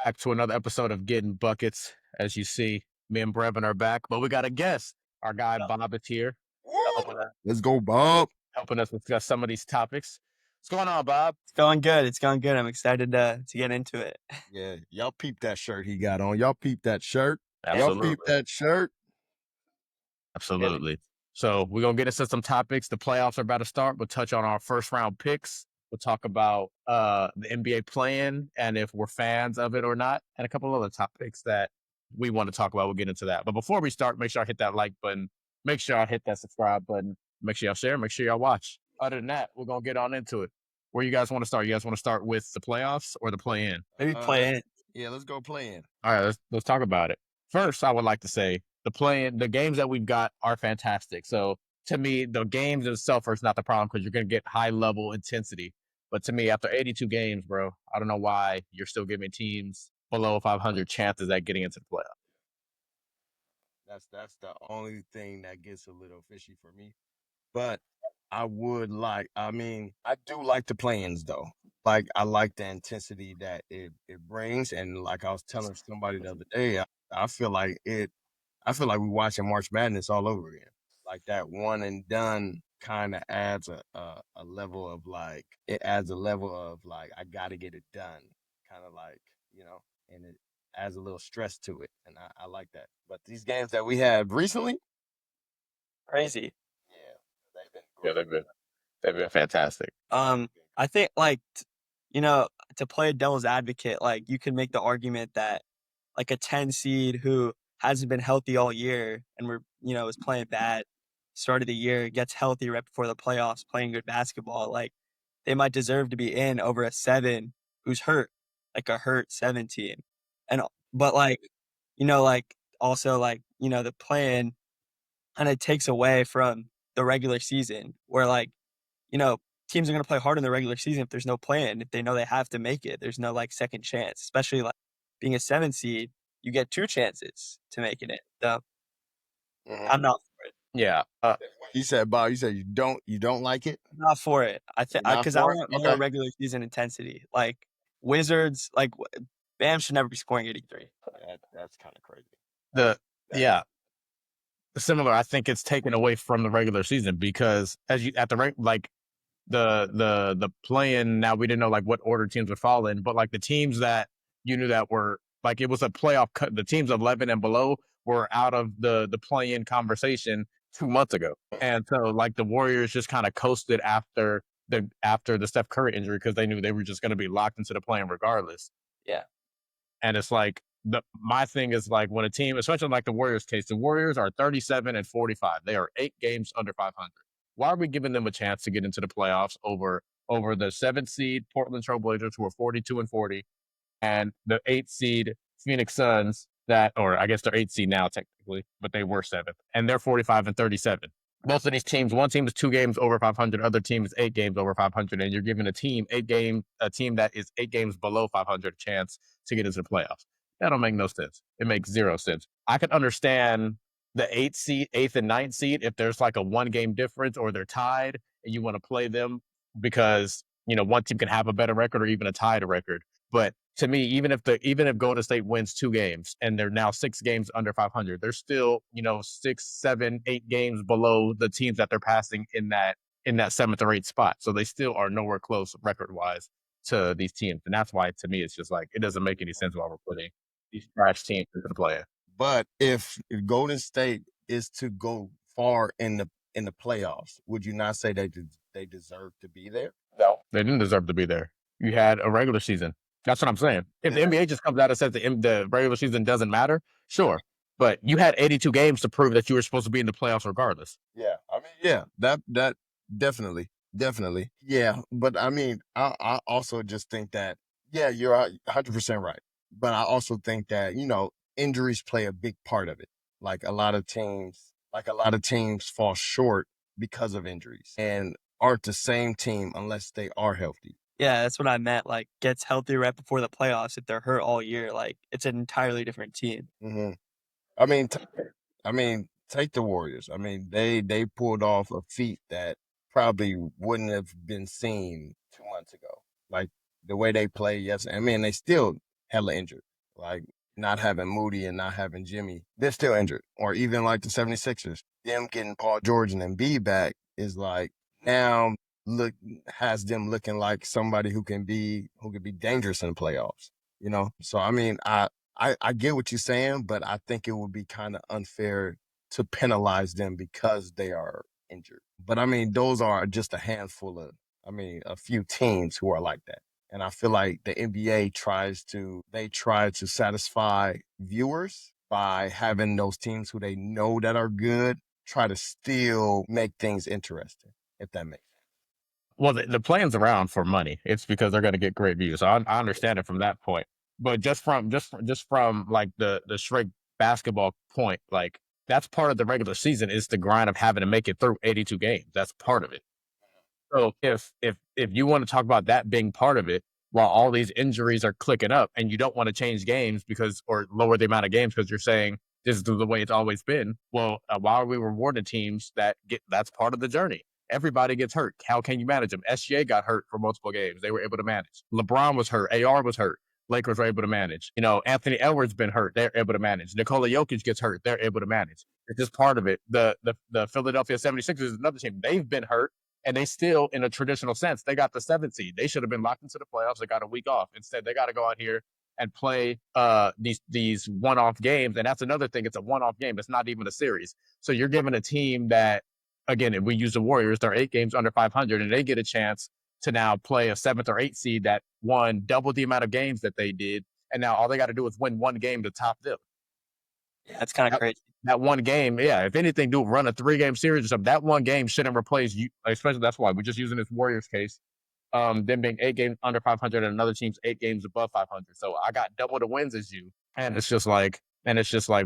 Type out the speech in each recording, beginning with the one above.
back to another episode of Getting Buckets. As you see, me and Brevin are back, but we got a guest. Our guy Bob is here, helping us, Let's go, Bob. discuss some of these topics. What's going on, Bob? It's going good. It's going good. I'm excited to get into it. Yeah, y'all peep that shirt he got on. Y'all peep that shirt. Absolutely. Y'all peep that shirt. Absolutely. So we're going to get into some topics. The playoffs are about to start. We'll touch on our first round picks. We'll talk about the NBA play-in and if we're fans of it or not, and a couple other topics that we want to talk about. We'll get into that. But before we start, make sure I hit that like button. Make sure I hit that subscribe button. Make sure y'all share. Make sure y'all watch. Other than that, we're going to get on into it. Where you guys want to start? You guys want to start with the playoffs or the play-in? Maybe play in. Yeah, let's go play in. All right, let's talk about it. First, I would like to say the games that we've got are fantastic. So to me, the games itself is not the problem because you're going to get high level intensity. But to me, after 82 games, bro, I don't know why you're still giving teams below 500 chances at getting into the playoffs. That's the only thing that gets a little fishy for me. But I do like the play-ins though. Like I like the intensity that it brings, and like I was telling somebody the other day, I feel like we're watching March Madness all over again. Like that one and done kind of adds a level of like I got to get it done, kind of like and it adds a little stress to it, and I like that. But these games that we have recently, Crazy. yeah, they've been great. They've been fantastic. I think to play a devil's advocate, like you can make the argument that like a 10 seed who hasn't been healthy all year and is playing bad start of the year, gets healthy right before the playoffs, playing good basketball, like they might deserve to be in over a 7 who's hurt, like a hurt 17. But the plan kind of takes away from the regular season where teams are going to play hard in the regular season if there's no plan, if they know they have to make it. There's no second chance, especially being a 7 seed, you get 2 chances to make it in. So I'm not for it. Yeah. You said, Bob, you don't like it? I'm not for it. I want more Okay. regular season intensity. Like Wizards, Bam should never be scoring 83. That's kind of crazy. Similar. I think it's taken away from the regular season because the play-in, now we didn't know what order teams would fall in, but the teams that you knew that were it was a playoff cut, the teams 11 and below were out of the play-in conversation 2 months ago. And so the Warriors just kind of coasted after the Steph Curry injury because they knew they were just going to be locked into the play-in regardless. Yeah. And it's my thing is when a team, especially the Warriors case, the Warriors are 37 and 45. They are 8 games under 500. Why are we giving them a chance to get into the playoffs over the 7th seed Portland Trailblazers, who are 42 and 40, and the 8th seed Phoenix Suns or I guess they're 8th seed now technically, but they were 7th, and they're 45 and 37. Both of these teams, one team is 2 games over 500, other team is 8 games over 500, and you're giving a team that is 8 games below 500 a chance to get into the playoffs. That don't make no sense. It makes zero sense. I could understand the 8th and 9th seed if there's a 1-game difference or they're tied and you want to play them because one team can have a better record or even a tied record. But to me, even if Golden State wins 2 games and they're now 6 games under 500, they're still 6, 7, 8 games below the teams that they're passing in that 7th or 8th spot. So they still are nowhere close record wise to these teams, and that's why to me it's just it doesn't make any sense why we're putting these trash teams into the play. But if Golden State is to go far in the playoffs, would you not say they deserve to be there? No, they didn't deserve to be there. You had a regular season. That's what I'm saying. If the NBA just comes out and says the regular season doesn't matter, sure. But you had 82 games to prove that you were supposed to be in the playoffs regardless. Yeah, that definitely. Yeah, but I also just think that, yeah, you're 100% right. But I also think that, injuries play a big part of it. A lot of teams fall short because of injuries and aren't the same team unless they are healthy. Yeah, that's what I meant. Gets healthy right before the playoffs. If they're hurt all year, it's an entirely different team. Mm-hmm. Take the Warriors. They pulled off a feat that probably wouldn't have been seen 2 months ago. The way they play, yes. They still hella injured. Like not having Moody and not having Jimmy, they're still injured. Or even like the 76ers, them getting Paul George and Embiid back is like now has them looking like somebody who can be dangerous in the playoffs. So I mean, I get what you're saying, but I think it would be kind of unfair to penalize them because they are injured. But I mean, those are just a handful of, a few teams who are like that. And I feel like the NBA try to satisfy viewers by having those teams who they know that are good try to still make things interesting, if that makes sense. Well, the plan's around for money. It's because they're going to get great views. So I understand it from that point. But just from like the straight basketball point, like that's part of the regular season is the grind of having to make it through 82 games. That's part of it. So if you want to talk about that being part of it, while all these injuries are clicking up, and you don't want to change games or lower the amount of games because you're saying this is the way it's always been. Well, why are we rewarding teams that's part of the journey? Everybody gets hurt. How can you manage them? SGA got hurt for multiple games. They were able to manage. LeBron was hurt. AR was hurt. Lakers were able to manage. Anthony Edwards been hurt. They're able to manage. Nikola Jokic gets hurt. They're able to manage. It's just part of it. The Philadelphia 76ers is another team. They've been hurt. And they still, in a traditional sense, they got the 7th seed. They should have been locked into the playoffs. They got a week off. Instead, they got to go out here and play these one-off games. And that's another thing. It's a one-off game. It's not even a series. So you're giving a team that, again, if we use the Warriors, they're 8 games under 500, and they get a chance to now play a 7th or 8th seed that won double the amount of games that they did. And now all they got to do is win one game to top them. Yeah, that's kind of crazy. That one game, yeah, if anything, run a 3-game series or something. That one game shouldn't replace you, especially that's why we're just using this Warriors case. Them being 8 games under 500 and another team's 8 games above 500. So I got double the wins as you. And it's just like,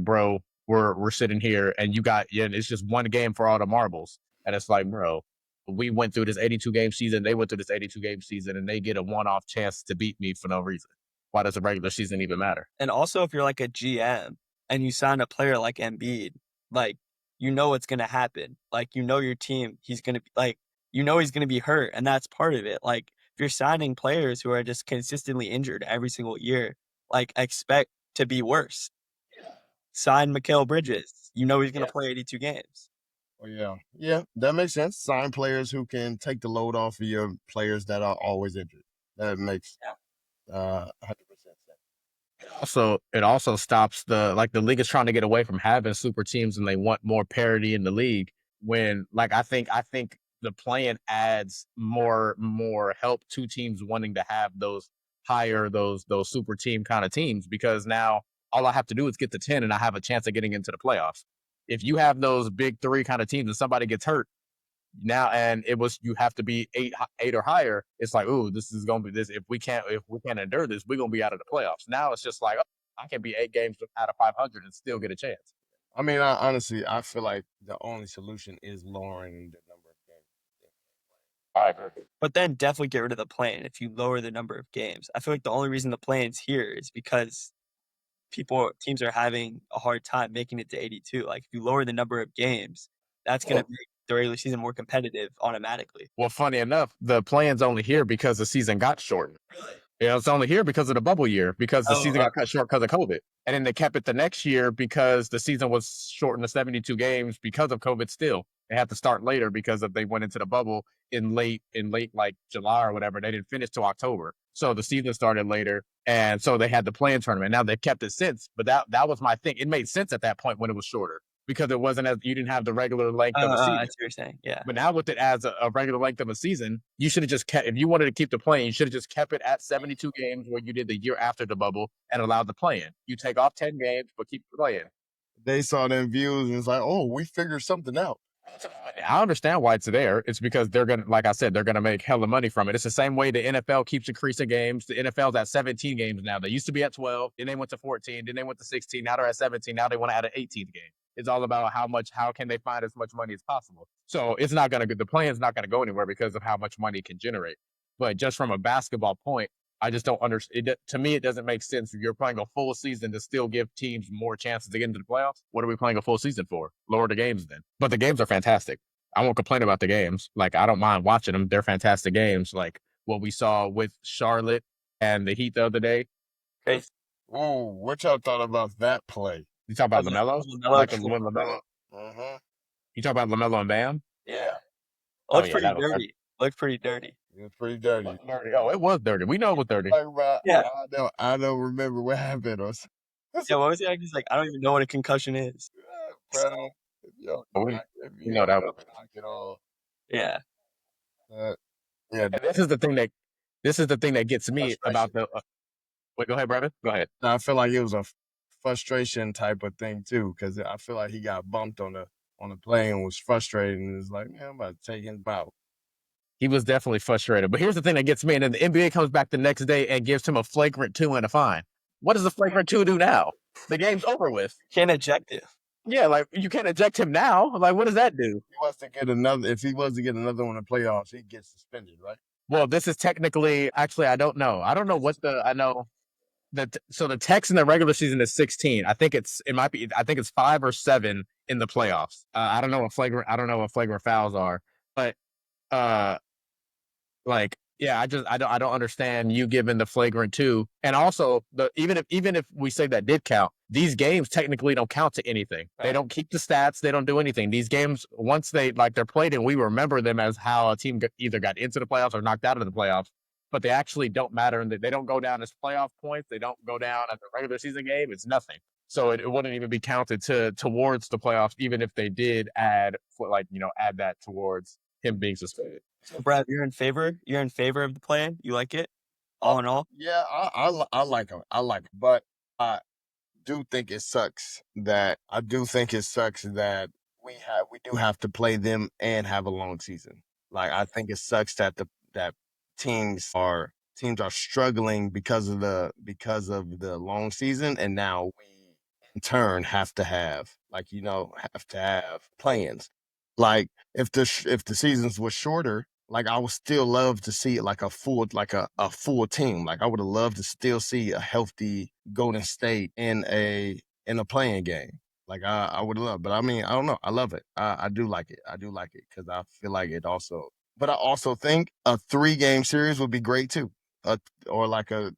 bro, we're sitting here and it's just one game for all the marbles. And it's like, bro, we went through this 82-game season. They went through this 82-game season, and they get a one-off chance to beat me for no reason. Why does the regular season even matter? And also, if you're like a GM and you sign a player like Embiid, like, what's going to happen. Like, your team, he's going to be like, he's going to be hurt. And that's part of it. Like, if you're signing players who are just consistently injured every single year, like, expect to be worse. Sign Mikal Bridges. He's going to play 82 games. Oh, yeah. Yeah, that makes sense. Sign players who can take the load off of your players that are always injured. That makes 100% sense. It also stops the league is trying to get away from having super teams, and they want more parity in the league. When I think the play-in adds more help to teams wanting to have those super team kind of teams, because now all I have to do is get to 10 and I have a chance of getting into the playoffs. If you have those big 3 kind of teams and somebody gets hurt now, and you have to be 8 or higher, it's like, ooh, this is gonna be this. If we can't endure this, we're gonna be out of the playoffs. Now it's just like, I can be 8 games out of 500 and still get a chance. I mean, honestly, I feel like the only solution is lowering the number of games. I agree. But then definitely get rid of the play-in if you lower the number of games. I feel like the only reason the play-in's here is because teams are having a hard time making it to 82. Like, if you lower the number of games, that's going to make the regular season more competitive automatically. Well, funny enough, the play-in's only here because the season got shortened. Really? Yeah, it's only here because of the bubble year, because the season got cut short because of COVID. And then they kept it the next year because the season was shortened to 72 games because of COVID still. They had to start later because they went into the bubble in late like July or whatever. They didn't finish till October. So the season started later, and so they had the play-in tournament. Now they've kept it since, but that was my thing. It made sense at that point when it was shorter, because it wasn't you didn't have the regular length of a season. That's what you're saying, yeah. But now with it as a regular length of a season, you should have just kept, if you wanted to keep the play-in, you should have just kept it at 72 games where you did the year after the bubble and allowed the play-in. You take off 10 games, but keep the play-in. They saw them views and it's like, oh, we figured something out. I understand why it's there. It's because they're going to, like I said, they're going to make hella money from it. It's the same way the NFL keeps increasing games. The NFL's at 17 games now. They used to be at 12. Then they went to 14. Then they went to 16. Now they're at 17. Now they want to add an 18th game. It's all about how can they find as much money as possible. So it's not going to, the play-in's not going to go anywhere because of how much money it can generate. But just from a basketball point, I just don't understand. To me, it doesn't make sense. If you're playing a full season to still give teams more chances to get into the playoffs, what are we playing a full season for? Lower the games then. But the games are fantastic. I won't complain about the games. Like, I don't mind watching them. They're fantastic games. Like what we saw with Charlotte and the Heat the other day. Okay. Ooh, what y'all thought about that play? You talk about Was it LaMelo? LaMelo Like tripping? when LaMelo? Mm-hmm. You talk about LaMelo and Bam? Yeah. It Oh looked yeah, pretty that was dirty. Looked pretty dirty. It was pretty dirty. dirty. Oh, it was dirty. We know it was dirty. Like, bro, Yeah. I don't remember what happened. Yeah, what was he like? He's like, I don't even know what a concussion is. Bro, yo, We, if we you know that was. knock it all. Yeah. Yeah, And this is the thing that gets me about the. Wait, go ahead, Brevin. Go ahead. I feel like it was a frustration type of thing too, because I feel like he got bumped on the play and was frustrated and was like, man, I'm about to take him out. He was definitely frustrated. But here's the thing that gets me, and then the NBA comes back the next day and gives him a flagrant 2 and a fine. What does the flagrant 2 do now? The game's over with. Can't eject it. Yeah, like you can't eject him now. Like, what does that do? If he was to get another one in the playoffs, he gets suspended, right? Well, this is technically actually I don't know. I don't know what I know so the text in the regular season is 16. I think it's 5 or 7 in the playoffs. I don't know what flagrant fouls are, but like yeah, I don't understand you giving the flagrant 2. And also even if we say that did count, these games technically don't count to anything. They don't keep the stats, they don't do anything. These games, once they're played, and we remember them as how a team either got into the playoffs or knocked out of the playoffs, but they actually don't matter, and they don't go down as playoff points. They don't go down as a regular season game. It's nothing. So it wouldn't even be counted towards the playoffs, even if they did add that towards him being suspended. So, Brad, you're in favor? You're in favor of the plan? You like it? All in all? Yeah, I like him. I like him, but I do think it sucks that we do have to play them and have a long season. Like I think it sucks that that teams are struggling because of the long season, and now we in turn have to have plans. Like if the seasons were shorter, like I would still love to see like a full team. Like I would have loved to still see a healthy Golden State in a playing game. Like I would love, but I mean I don't know. I love it. I do like it. I do like it because I feel like it also. But I also think a 3-game series would be great too. Or like a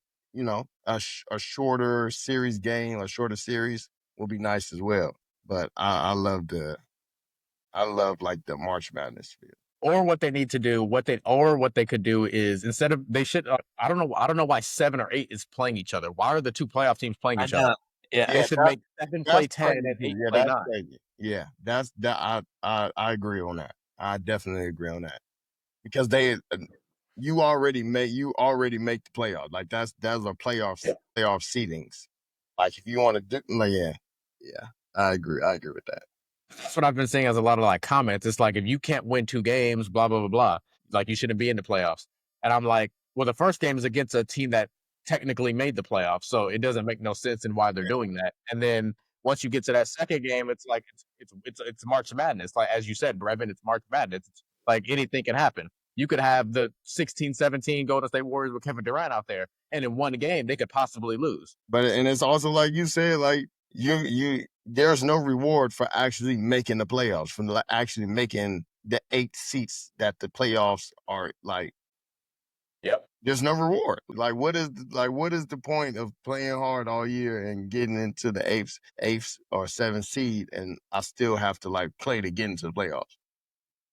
shorter series game, a shorter series will be nice as well. But I love like the March Madness feel. Or what they need to do, what they could do is instead of they should. I don't know why 7 or 8 is playing each other. Why are the 2 playoff teams playing I each other? know. Yeah. They should make 7 play 10 and 8 play 9. Crazy. Yeah, that's that. I agree on that. I definitely agree on that because you already make the playoff. Like that's a playoff seedings. Like if you want to do, like yeah, I agree. I agree with that. That's what I've been seeing as a lot of like comments. It's like if you can't win 2 games, blah blah blah blah, like you shouldn't be in the playoffs. And I'm like, well, the first game is against a team that technically made the playoffs, so it doesn't make no sense in why they're doing that. And then once you get to that second game, it's like it's March Madness. Like as you said, Brevin, it's March Madness. It's like anything can happen. You could have the 16-17 Golden State Warriors with Kevin Durant out there, and in one game they could possibly lose. But and it's also like you said, like you there's no reward for actually making the playoffs, from actually making the 8 seats that the playoffs are like. Yep. There's no reward. Like what is the point of playing hard all year and getting into the eighth or 7th seed, and I still have to like play to get into the playoffs?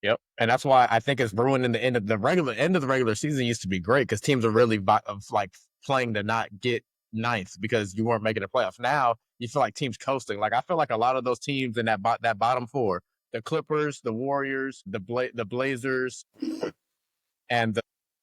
Yep, and that's why I think it's ruining the end of the regular season. Used to be great because teams are really like playing to not get 9th because you weren't making the playoffs. Now you feel like teams coasting. Like I feel like a lot of those teams in that bottom 4, the Clippers, the Warriors, the Blazers, and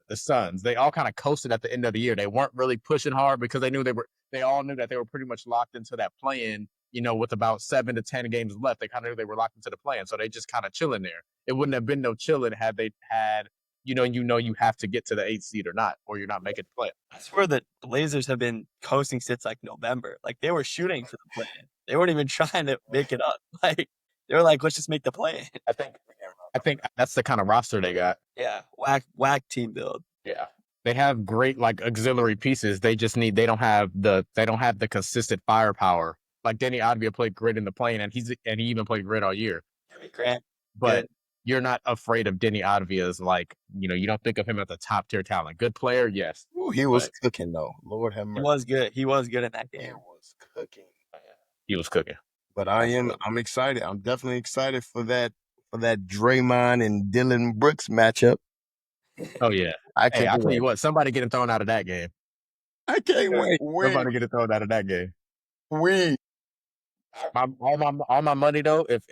the Suns, they all kind of coasted at the end of the year. They weren't really pushing hard because they all knew that they were pretty much locked into that play-in. With about 7 to 10 games left, they kind of knew they were locked into the play-in, so they just kind of chilling there. It wouldn't have been no chilling had they had, you have to get to the 8th seed or not, or you're not making the play. I swear the Blazers have been coasting since like November. Like they were shooting for the play. They weren't even trying to make it up. Like they were like, let's just make the play. I think that's the kind of roster they got. Yeah, whack team build. Yeah, they have great like auxiliary pieces. They don't have the consistent firepower. Like Denny Advia played grit in the plane, and he even played grit all year. Grant, But good. you're not afraid of Denny Advia's, like, you don't think of him as a top tier talent. Good player, yes. Ooh, he was But cooking though. Lord have He mercy. was good. He was good in that He game. was cooking. he was cooking. But Absolutely. I'm excited. I'm definitely excited for that Draymond and Dylan Brooks matchup. Oh yeah. I Hey, can't I tell you wait. what, somebody getting thrown out of that game. I can't wait. Somebody getting thrown out of that game. We. All my money though, if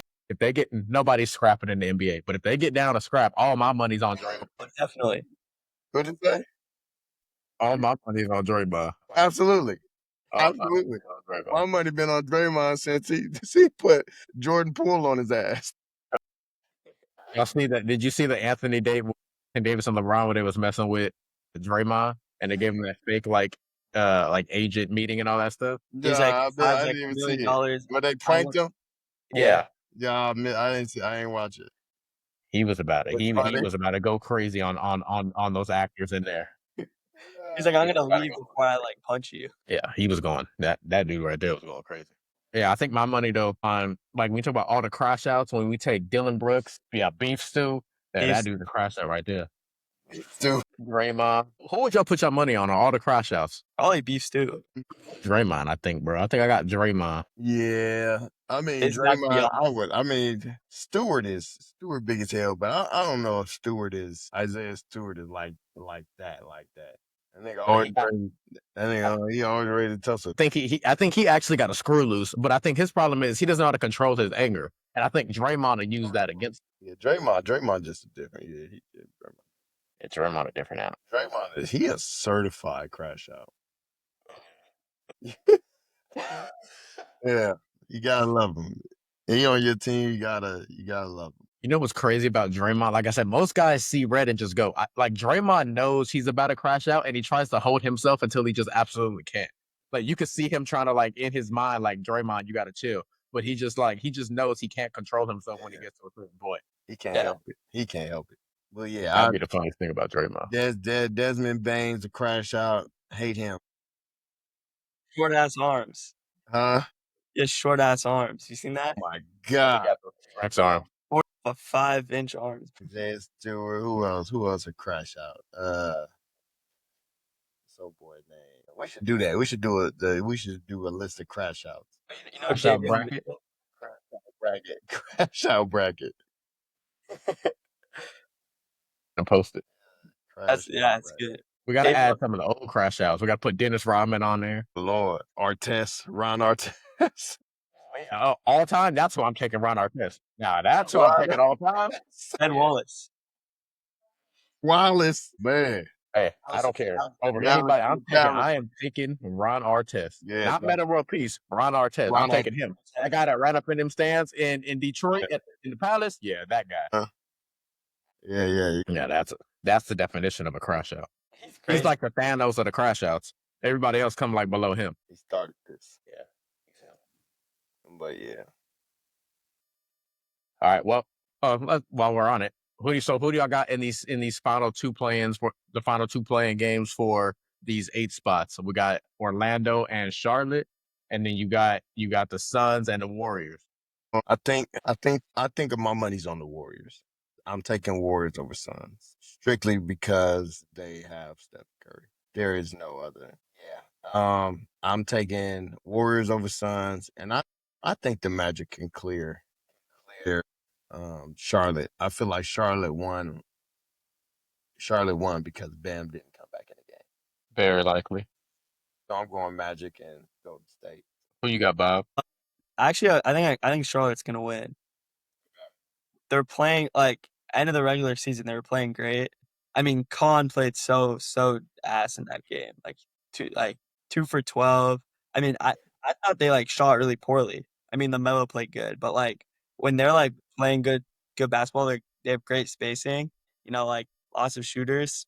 they get nobody's scrapping in the NBA, but if they get down a scrap, all my money's on Draymond. Definitely. What did you say? All my money's on Draymond. Absolutely. All my money's Absolutely. on Draymond. My money been on Draymond since he put Jordan Poole on his ass. Y'all see that? Did you see the Anthony Davis and LeBron when they was messing with Draymond and they gave him that fake like agent meeting and all that stuff? He's like, I besides, didn't like, even $1 see million. it. But they I pranked him. Yeah. Yeah, I didn't see. I ain't watch it. He was about it. He funny. was about to go crazy on those actors in there. He's like, I'm gonna leave before I like punch you. Yeah, he was going. That dude right there was going crazy. Yeah, I think my money though on like when we talk about all the crash outs, when we take Dylan Brooks, Beef Stew, that dude's a crash out right there. Dude, Draymond. Who would y'all put your money on all the crash outs? Probably Beef Stew. Draymond, I think, bro. I think I got Draymond. yeah. I mean, It's not gonna be Draymond. Stewart big as hell, but I don't know if Isaiah Stewart is like that. I think he always ready to tussle. I think he actually got a screw loose, but I think his problem is he doesn't know how to control his anger, and I think Draymond will use that against. Yeah, Draymond just a different. Yeah, Draymond. It's Draymond a different animal. Draymond is he a certified crash out. Yeah, you gotta love him. He on your team, you gotta love him. You know what's crazy about Draymond? Like I said, most guys see red and just go. Like Draymond knows he's about to crash out, and he tries to hold himself until he just absolutely can't. Like you could see him trying to like in his mind, like Draymond, you got to chill. But he just knows he can't control himself when he gets to a certain point. He can't help it. He can't help it. But yeah, That'd be the funniest thing about Draymond. Desmond Baines a crash out. Hate him. short ass arms. Huh? Just short ass arms. You seen that? Oh my God. Rex arm. 5-inch arms. Isaiah Stewart. Who else a crash out? So boy name. We should do that. We should do a list of crash outs. Crash out bracket. Crash out bracket. And post it. It's good. We got to add some of the old crash outs. We got to put Dennis Rodman on there. Lord, Ron Artest. All time. That's who I'm taking. Ron Artest. Now that's who I'm taking all time. Ben Wallace. Man. Hey, I don't care. Over anybody, I am taking Ron Artest. Yeah, not Meta World Peace, Ron Artest. I'm taking him. That guy that ran up in them stands in Detroit in the Palace. Yeah, that guy. Yeah, that's the definition of a crash out. He's like the Thanos of the crash outs. Everybody else come like below him. He started this. Yeah. But yeah. All right. Well, while we're on it, who do y'all got in these final two play-ins for the final two play-in games for these 8 spots? So we got Orlando and Charlotte, and then you got the Suns and the Warriors. I think my money's on the Warriors. I'm taking Warriors over Suns strictly because they have Steph Curry. There is no other. Yeah. I'm taking Warriors over Suns, and I think the Magic can clear Charlotte. I feel like Charlotte won because Bam didn't come back in the game. Very likely. So I'm going Magic and Golden State. Who you got, Bob? Actually, I think Charlotte's gonna win. They're playing like end of the regular season. They were playing great. I mean, Khan played so ass in that game. Like 2 for 12. I mean, I thought they like shot really poorly. I mean, the Melo played good, but like when they're like playing good basketball, they have great spacing. Like lots of shooters,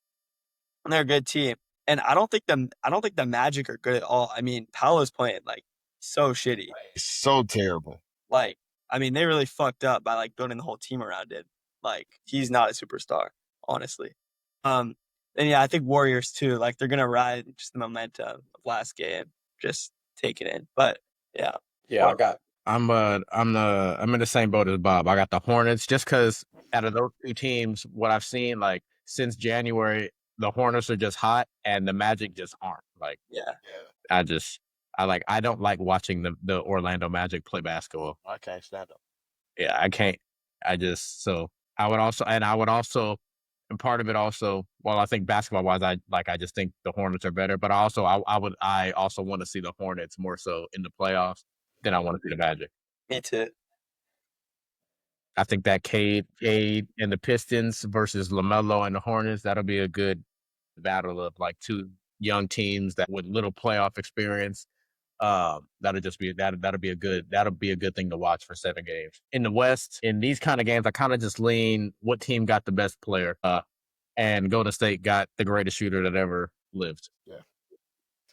and they're a good team. And I don't think the Magic are good at all. I mean, Paolo's playing like so shitty, so terrible. Like, I mean, they really fucked up by like building the whole team around it. Like, he's not a superstar, honestly. And yeah, I think Warriors too. Like, they're gonna ride just the momentum of last game, just take it in. But yeah, yeah, I'm in the same boat as Bob. I got the Hornets just because out of those two teams, what I've seen like since January, the Hornets are just hot and the Magic just aren't. Like Yeah. I just I don't like watching the Orlando Magic play basketball. I can't stand them. Yeah, I can't. I just so I would also and part of it also, well, I think basketball wise, I just think the Hornets are better, but I also want to see the Hornets more so in the playoffs than I want to see the Magic. Me too. I think that Cade and the Pistons versus LaMelo and the Hornets, that'll be a good battle of like two young teams that with little playoff experience. That'll be a good thing to watch for 7 games. In the West, in these kind of games, I kind of just lean what team got the best player. And Golden State got the greatest shooter that ever lived. Yeah.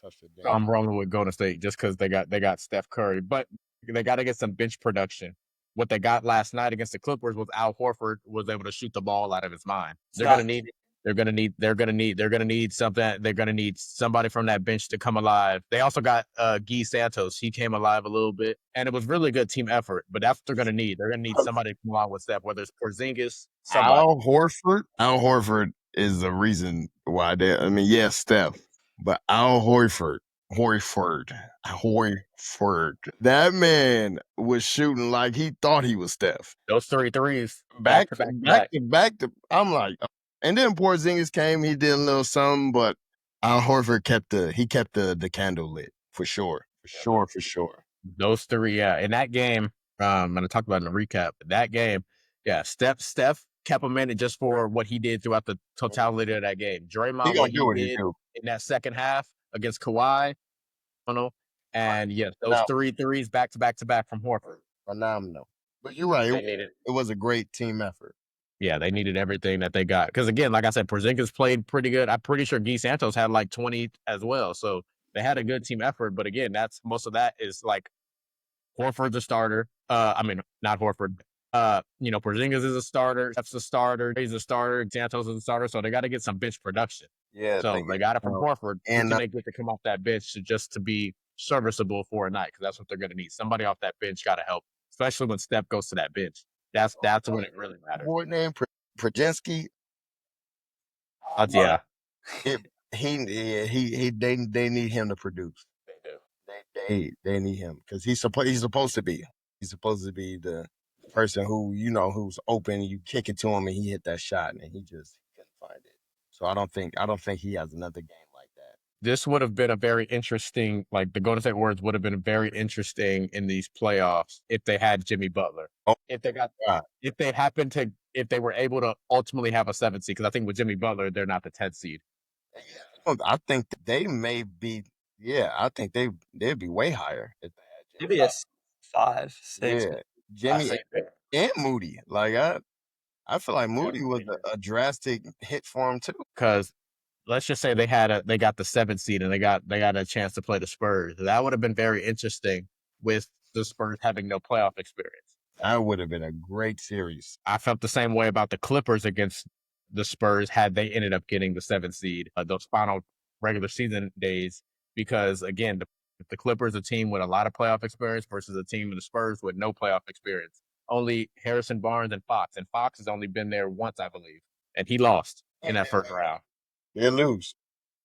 Touched it So down. I'm rolling with Golden State just because they got Steph Curry, but they got to get some bench production. What they got last night against the Clippers was Al Horford was able to shoot the ball out of his mind. They're gonna need something. They're gonna need somebody from that bench to come alive. They also got Guy Santos. He came alive a little bit, and it was really good team effort. But that's what they're gonna need. They're gonna need somebody to come along with Steph, whether it's Porzingis, somebody. Al Horford is the reason why they. I mean, yes, Steph, but Al Horford. That man was shooting like he thought he was Steph. Those 3 threes Back to back. I'm like, and then Porzingis came. He did a little something, but Al Horford kept the candle lit for sure. Those 3, yeah. In that game, I'm gonna talk about in the recap. That game, yeah, Steph kept him in it just for what he did throughout the totality of that game. Draymond, what he did in that second half against Kawhi, and yes, those 3 threes back to back from Horford. Phenomenal. But you're right. It was a great team effort. Yeah, they needed everything that they got. Because again, like I said, Porzingis played pretty good. I'm pretty sure Guy Santos had like 20 as well. So they had a good team effort. But again, that's most of that is like Horford's a starter. I mean, not Horford. Porzingis is a starter. Steph's a starter. He's a starter. Santos is a starter. So they got to get some bench production. Yeah. So they got it from Horford. And they get to come off that bench to be serviceable for a night because that's what they're going to need. Somebody off that bench got to help, especially when Steph goes to that bench. That's when it really matters. Boy named Prajinsky. Yeah. They need him to produce. They need him because he's supposed to be the person who's open. You kick it to him and he hit that shot and he just couldn't find it. So I don't think he has another game like that. This would have been a very interesting, like the Golden State Warriors would have been very interesting in these playoffs if they had Jimmy Butler. If they were able to ultimately have a 7th seed, because I think with Jimmy Butler, they're not the 10th seed. I think they may be. Yeah, I think they'd be way higher if they had Jimmy. Maybe a 5, 6. Yeah, Jimmy and Moody. Like I feel like Moody was a drastic hit for him too. Because let's just say they got the 7th seed and they got a chance to play the Spurs. That would have been very interesting with the Spurs having no playoff experience. That would have been a great series. I felt the same way about the Clippers against the Spurs had they ended up getting the 7th seed those final regular season days, because again, the Clippers a team with a lot of playoff experience versus a team in the Spurs with no playoff experience. Only Harrison Barnes and Fox has only been there once, I believe, and he lost in that first round. They lose.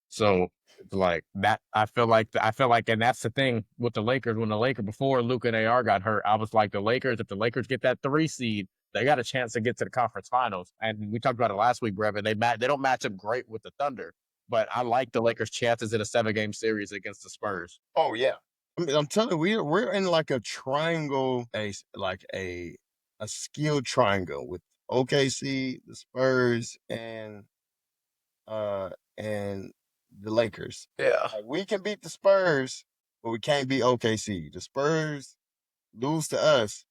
So like that, I feel like, and that's the thing with the Lakers. When the Lakers before Luka and AR got hurt, I was like, if the Lakers get that 3 seed, they got a chance to get to the conference finals. And we talked about it last week, Brevin. They don't match up great with the Thunder, but I like the Lakers' chances in a 7-game series against the Spurs. Oh yeah, I mean, I'm telling you, we're in like a triangle, a skill triangle with OKC, the Spurs, and the Lakers. Yeah. Like, we can beat the Spurs, but we can't beat OKC. The Spurs lose to us,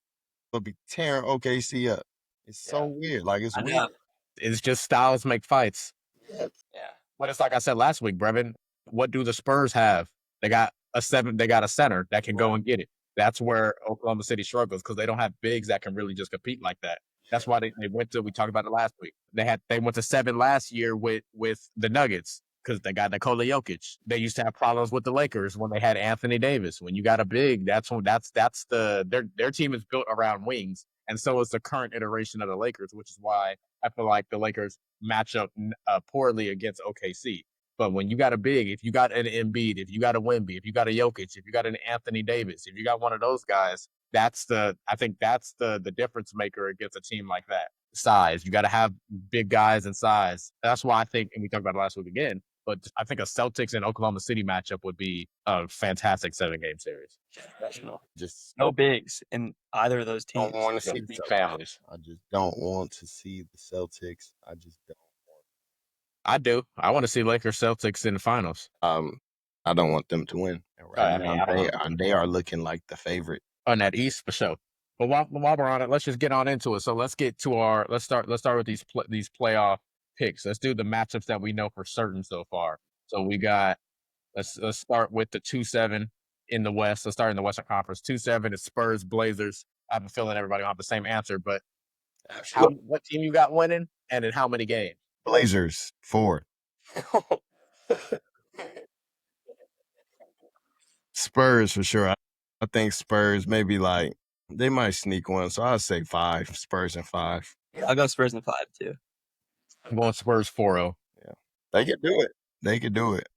but be tearing OKC up. It's so weird. Like it's weird. It's just styles make fights. Yeah. But it's like I said last week, Brevin. What do the Spurs have? They got a center that can go and get it. That's where Oklahoma City struggles because they don't have bigs that can really just compete like that. That's why they went to. We talked about it last week. They went to 7 last year with the Nuggets. because they got Nikola Jokic. They used to have problems with the Lakers when they had Anthony Davis. When you got a big, that's their team is built around wings, and so is the current iteration of the Lakers, which is why I feel like the Lakers match up poorly against OKC. But when you got a big, if you got an Embiid, if you got a Wemby, if you got a Jokic, if you got an Anthony Davis, if you got one of those guys, I think that's the difference maker against a team like that. Size. You got to have big guys and size. That's why I think, and we talked about it last week again, but I think a Celtics and Oklahoma City matchup would be a fantastic 7-game series. Just No bigs in either of those teams. don't want to see Big the families. I just don't want to see the Celtics. I just don't. I do. I want to see Lakers Celtics in the finals. I don't want them to win. And right now, they are looking like the favorite on that East for sure. But while we're on it, let's just get on into it. So let's get to let's start with these playoff picks. Let's do the matchups that we know for certain so far. So we got let's start with the 2-7 in the West. Let's start in the Western Conference. 2-7 is Spurs Blazers. I have a feeling everybody will have the same answer, but what team you got winning and in how many games? Blazers 4. Spurs for sure. I think Spurs maybe like they might sneak one, so I'll say 5. Spurs and 5. I'll go Spurs in 5 too. I'm going Spurs 4-0. Yeah, they could do it. They could do it.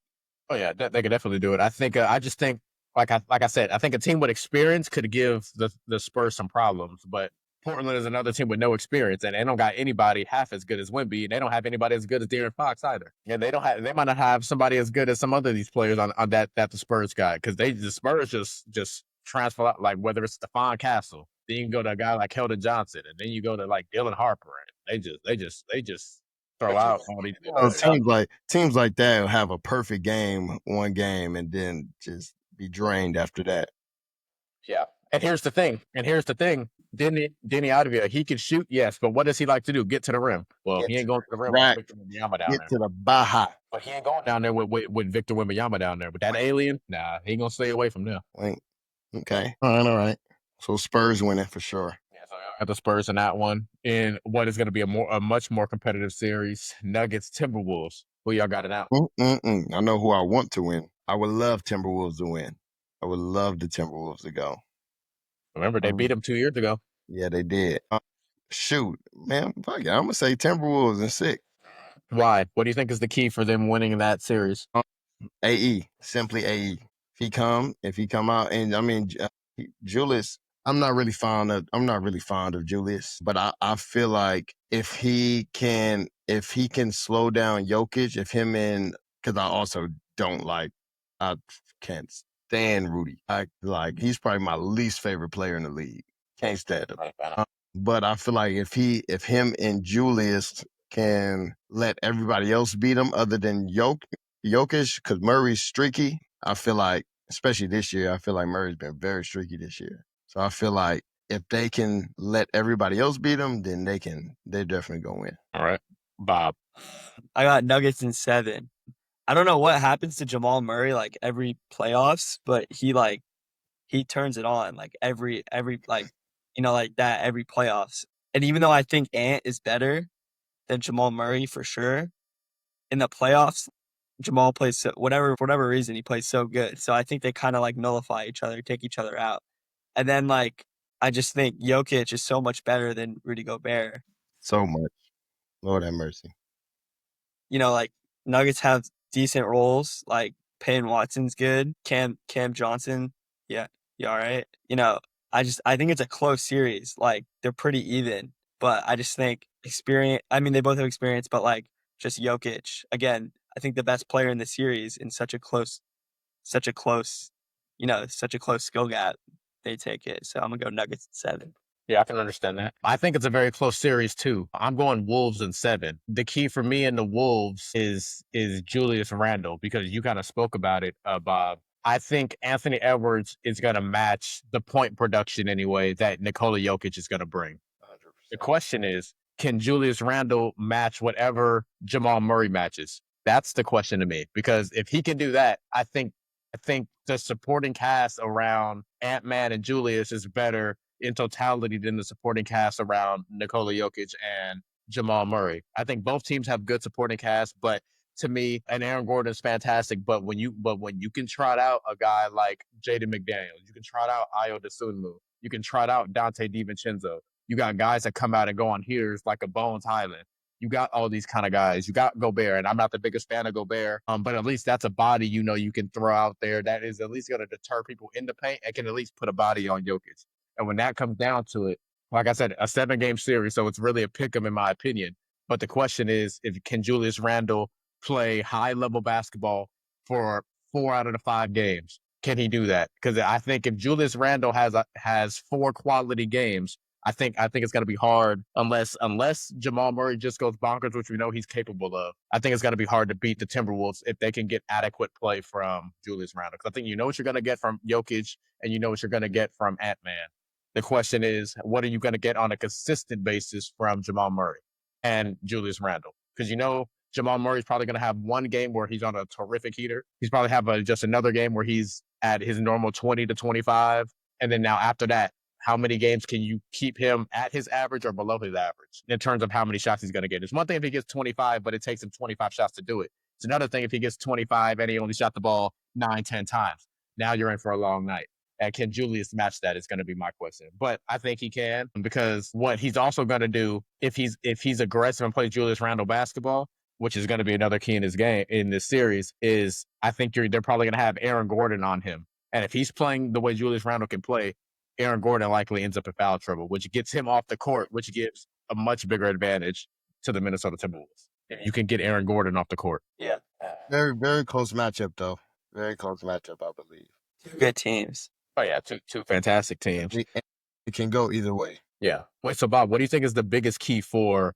Oh yeah, they could definitely do it. I think. I just think, like I said, I think a team with experience could give the Spurs some problems. But Portland is another team with no experience, and they don't got anybody half as good as Wemby, and they don't have anybody as good as De'Aaron Fox either. And they might not have somebody as good as some other of these players on that the Spurs got, because the Spurs just transfer out, like whether it's Stephon Castle, then you can go to a guy like Keldon Johnson, and then you go to like Dylan Harper, and they just throw out all these. Teams like that will have a perfect game, one game, and then just be drained after that. Yeah. And here's the thing. Denny Advia, he can shoot, yes, but what does he like to do? Get to the rim. Well, he ain't going to the rim with Victor Wembanyama down there. Get to the Baja. But he ain't going down there with Victor Wembanyama down there. But that alien, nah, he ain't going to stay away from them. Okay. All right. So Spurs winning for sure. Yeah, so I got the Spurs in that one. In what is going to be a much more competitive series, Nuggets, Timberwolves. Who y'all got it out? I know who I want to win. I would love Timberwolves to win. I would love the Timberwolves to go. Remember, they beat them 2 years ago. Yeah, they did. Shoot, man, fuck it. I'm going to say Timberwolves in 6. Why? What do you think is the key for them winning that series? AE, simply AE. If he come out, and I mean, Julius, I'm not really fond of Julius, but I feel like if he can slow down Jokic, because I also I can't stand Rudy. He's probably my least favorite player in the league. Can't stand him. But I feel like if him and Julius can let everybody else beat him other than Jokic, because Murray's streaky, I feel like, especially this year, I feel like Murray's been very streaky this year. So I feel like if they can let everybody else beat them, then they're definitely going to win. All right. Bob. I got Nuggets in 7. I don't know what happens to Jamal Murray like every playoffs, but he turns it on like every like like that every playoffs. And even though I think Ant is better than Jamal Murray for sure, in the playoffs, Jamal plays for whatever reason he plays so good. So I think they kind of like nullify each other, take each other out. And then I just think Jokic is so much better than Rudy Gobert. So much. Lord have mercy. Nuggets have decent roles. Like Payne Watson's good. Cam Johnson, yeah, all right. I think it's a close series. Like they're pretty even, but I just think experience. I mean, they both have experience, but just Jokic again. I think the best player in the series in such a close skill gap. They take it. So I'm gonna go Nuggets in 7. Yeah, I can understand that. I think it's a very close series too. I'm going Wolves in 7. The key for me in the Wolves is Julius Randle, because you kind of spoke about it, Bob. I think Anthony Edwards is going to match the point production anyway that Nikola Jokic is going to bring. 100%. The question is, can Julius Randle match whatever Jamal Murray matches? That's the question to me, because if he can do that, I think the supporting cast around Ant-Man and Julius is better in totality than the supporting cast around Nikola Jokic and Jamal Murray. I think both teams have good supporting cast, but to me, and Aaron Gordon is fantastic. But when you can trot out a guy like Jaden McDaniels, you can trot out Ayo Dosunmu, you can trot out Dante DiVincenzo. You got guys that come out and go on heaters like a Bones Highland. You got all these kind of guys. You got Gobert, and I'm not the biggest fan of Gobert, but at least that's a body you can throw out there that is at least going to deter people in the paint and can at least put a body on Jokic. And when that comes down to it, like I said, a 7-game series, so it's really a pick 'em in my opinion. But the question is, can Julius Randle play high-level basketball for 4 out of the 5 games? Can he do that? Because I think if Julius Randle has 4 quality games, I think it's going to be hard unless Jamal Murray just goes bonkers, which we know he's capable of. I think it's going to be hard to beat the Timberwolves if they can get adequate play from Julius Randle. Because I think you know what you're going to get from Jokic and you know what you're going to get from Ant-Man. The question is, what are you going to get on a consistent basis from Jamal Murray and Julius Randle? Because Jamal Murray's probably going to have one game where he's on a terrific heater. He's probably have just another game where he's at his normal 20 to 25. And then now after that, how many games can you keep him at his average or below his average in terms of how many shots he's going to get? It's one thing if he gets 25, but it takes him 25 shots to do it. It's another thing if he gets 25 and he only shot the ball 9, 10 times. Now you're in for a long night. And can Julius match that is going to be my question. But I think he can, because what he's also going to do if he's aggressive and plays Julius Randle basketball, which is going to be another key in his game in this series, is I think they're probably going to have Aaron Gordon on him. And if he's playing the way Julius Randle can play, Aaron Gordon likely ends up in foul trouble, which gets him off the court, which gives a much bigger advantage to the Minnesota Timberwolves. You can get Aaron Gordon off the court. Yeah. Very, very close matchup, though. Very close matchup, I believe. 2 good teams. Oh, yeah, two fantastic teams. It can go either way. Yeah. Wait, so Bob, what do you think is the biggest key for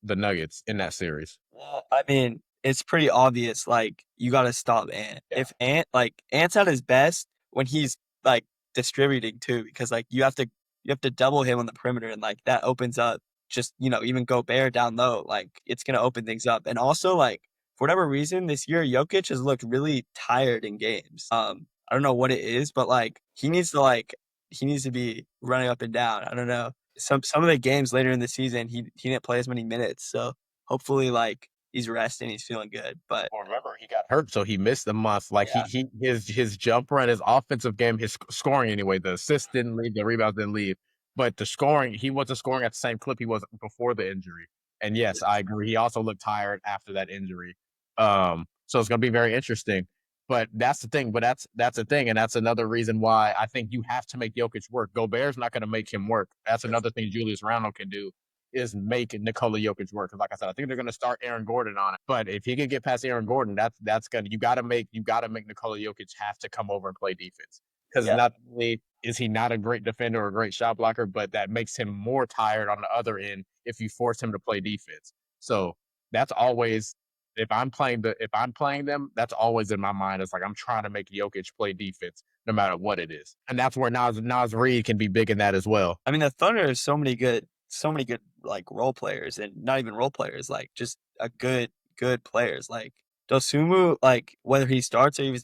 the Nuggets in that series? Well, I mean, it's pretty obvious. Like, you got to stop Ant. Yeah. If Ant's at his best when he's like distributing too, because like you have to double him on the perimeter, and like that opens up just even Gobert down low. Like it's gonna open things up, and also like for whatever reason this year Jokic has looked really tired in games. I don't know what it is, but like he needs to be running up and down. I don't know. Some of the games later in the season he didn't play as many minutes, so hopefully like he's resting, he's feeling good. But remember, he got hurt, so he missed a month. Like yeah. his jump run, his offensive game, his scoring anyway. The assists didn't leave, the rebounds didn't leave, but the scoring, he wasn't scoring at the same clip he was before the injury. And yes, I agree. He also looked tired after that injury. So it's going to be very interesting. But that's the thing. But that's the thing, and that's another reason why I think you have to make Jokic work. Gobert's not going to make him work. That's another thing Julius Randle can do, is make Nikola Jokic work. Because like I said, I think they're going to start Aaron Gordon on it. But if he can get past Aaron Gordon, that's gonna you got to make Nikola Jokic have to come over and play defense. Because not only is he not a great defender or a great shot blocker, but that makes him more tired on the other end if you force him to play defense. So that's always, if I'm playing them, that's always in my mind. It's like I'm trying to make Jokic play defense no matter what it is. And that's where Naz Reid can be big in that as well. I mean, the Thunder is so many good like role players, and not even role players, like just a good players. Like Dosunmu, like whether he starts or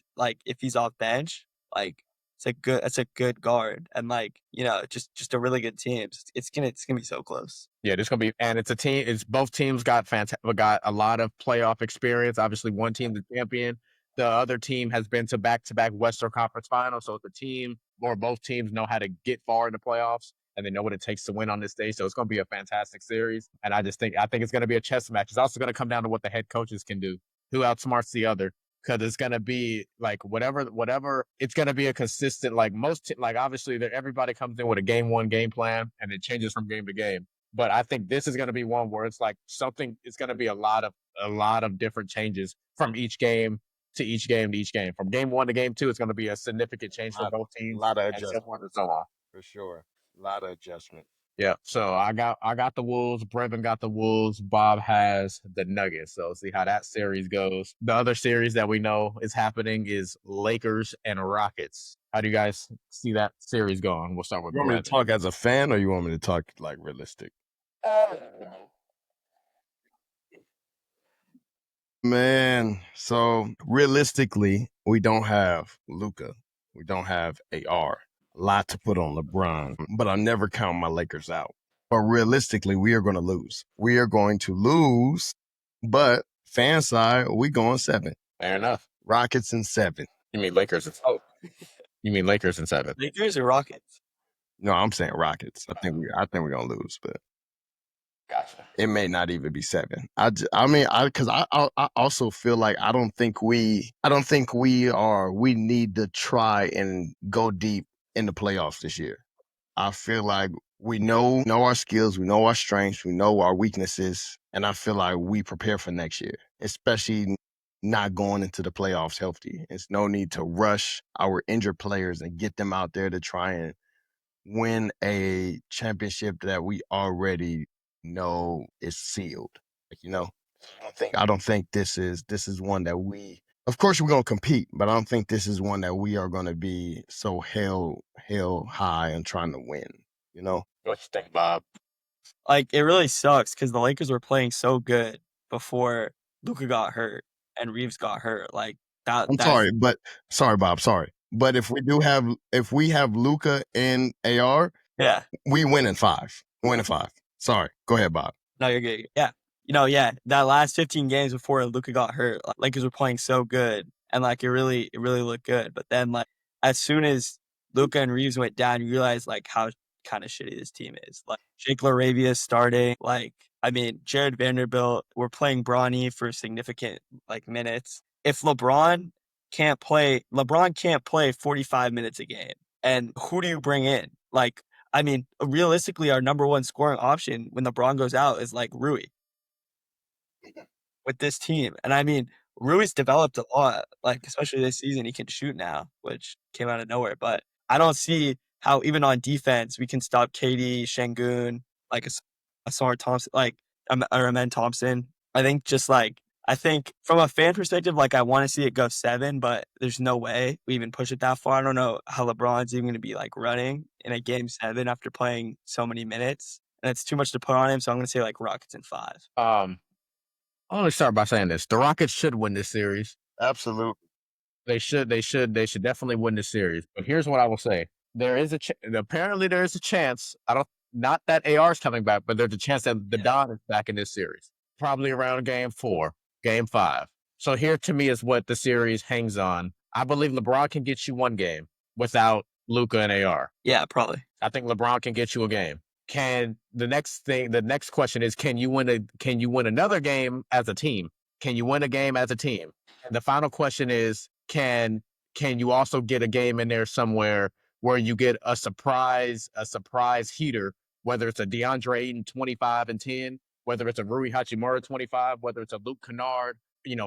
if he's off bench, like it's a good guard, and like just a really good team. It's gonna be so close. Yeah, this gonna be, and it's a team. It's both teams got a lot of playoff experience. Obviously, one team's the champion. The other team has been to back-to-back Western Conference Finals. So the team or both teams know how to get far in the playoffs, and they know what it takes to win on this stage. So it's going to be a fantastic series. And I think it's going to be a chess match. It's also going to come down to what the head coaches can do, who outsmarts the other. Because it's going to be like whatever. It's going to be a consistent, like obviously everybody comes in with a game 1 game plan, and it changes from game to game. But I think this is going to be one where it's like it's going to be a lot of different changes from each game to each game to each game. From game 1 to game 2, it's going to be a significant change for both teams. A lot of adjustments and so on. For sure. A lot of adjustment. Yeah. So I got the Wolves. Brevin got the Wolves. Bob has the Nuggets. So see how that series goes. The other series that we know is happening is Lakers and Rockets. How do you guys see that series going? We'll start with You want me to talk as a fan, or you want me to talk like realistic? Man, so realistically, we don't have Luka. We don't have AR. A lot to put on LeBron, but I never count my Lakers out. But realistically, we are going to lose. We are going to lose, but Fan side, we going 7. Fair enough. Rockets in 7. You mean Lakers? You mean Lakers in 7? Lakers or Rockets? No, I'm saying Rockets. I think we're gonna lose, but Gotcha. it may not even be 7. Because I also feel like I don't think we need to try and go deep in the playoffs this year. I feel like we know our skills, we know our strengths, we know our weaknesses, and I feel like we prepare for next year, especially not going into the playoffs healthy. It's no need to rush our injured players and get them out there to try and win a championship that we already know is sealed. I don't think this is one that we. Of course, we're gonna compete, but I don't think this is one that we are gonna be so hell high and trying to win. What you think, Bob? Like, it really sucks because the Lakers were playing so good before Luka got hurt and Reeves got hurt. Like that. Sorry, Bob. Sorry, but if we have Luka and AR, Yeah. we win in 5. Win in 5. Sorry, go ahead, Bob. No, you're good. Yeah. That last 15 games before Luka got hurt, like, Lakers were playing so good, and like it really looked good. But then, like, as soon as Luka and Reeves went down, you realize like how kind of shitty this team is. Like Jake LaRavia starting, like Jared Vanderbilt. We're playing Bronny for significant like minutes. If LeBron can't play 45 minutes a game, and who do you bring in? Like, realistically, our number one scoring option when LeBron goes out is like Rui with this team. And Rui's developed a lot, like especially this season. He can shoot now, which came out of nowhere. But I don't see how even on defense we can stop KD, Şengün, like Asar Thompson, like or Amen Thompson. I think from a fan perspective, like I want to see it go 7, but there's no way we even push it that far. I don't know how LeBron's even going to be like running in a game 7 after playing so many minutes, and it's too much to put on him. So I'm going to say like Rockets in 5. I want to start by saying this: the Rockets should win this series. Absolutely, they should definitely win this series. But here's what I will say: apparently there is a chance. Not that AR is coming back, but there's a chance that the Don is back in this series, probably around game 4. Game 5. So here to me is what the series hangs on. I believe LeBron can get you 1 game without Luka and AR. Yeah, probably. I think LeBron can get you a game. The next question is, can you win another game as a team? Can you win a game as a team? And the final question is, can you also get a game in there somewhere where you get a surprise heater, whether it's a DeAndre Ayton 25 and 10, whether it's a Rui Hachimura 25, whether it's a Luke Kennard,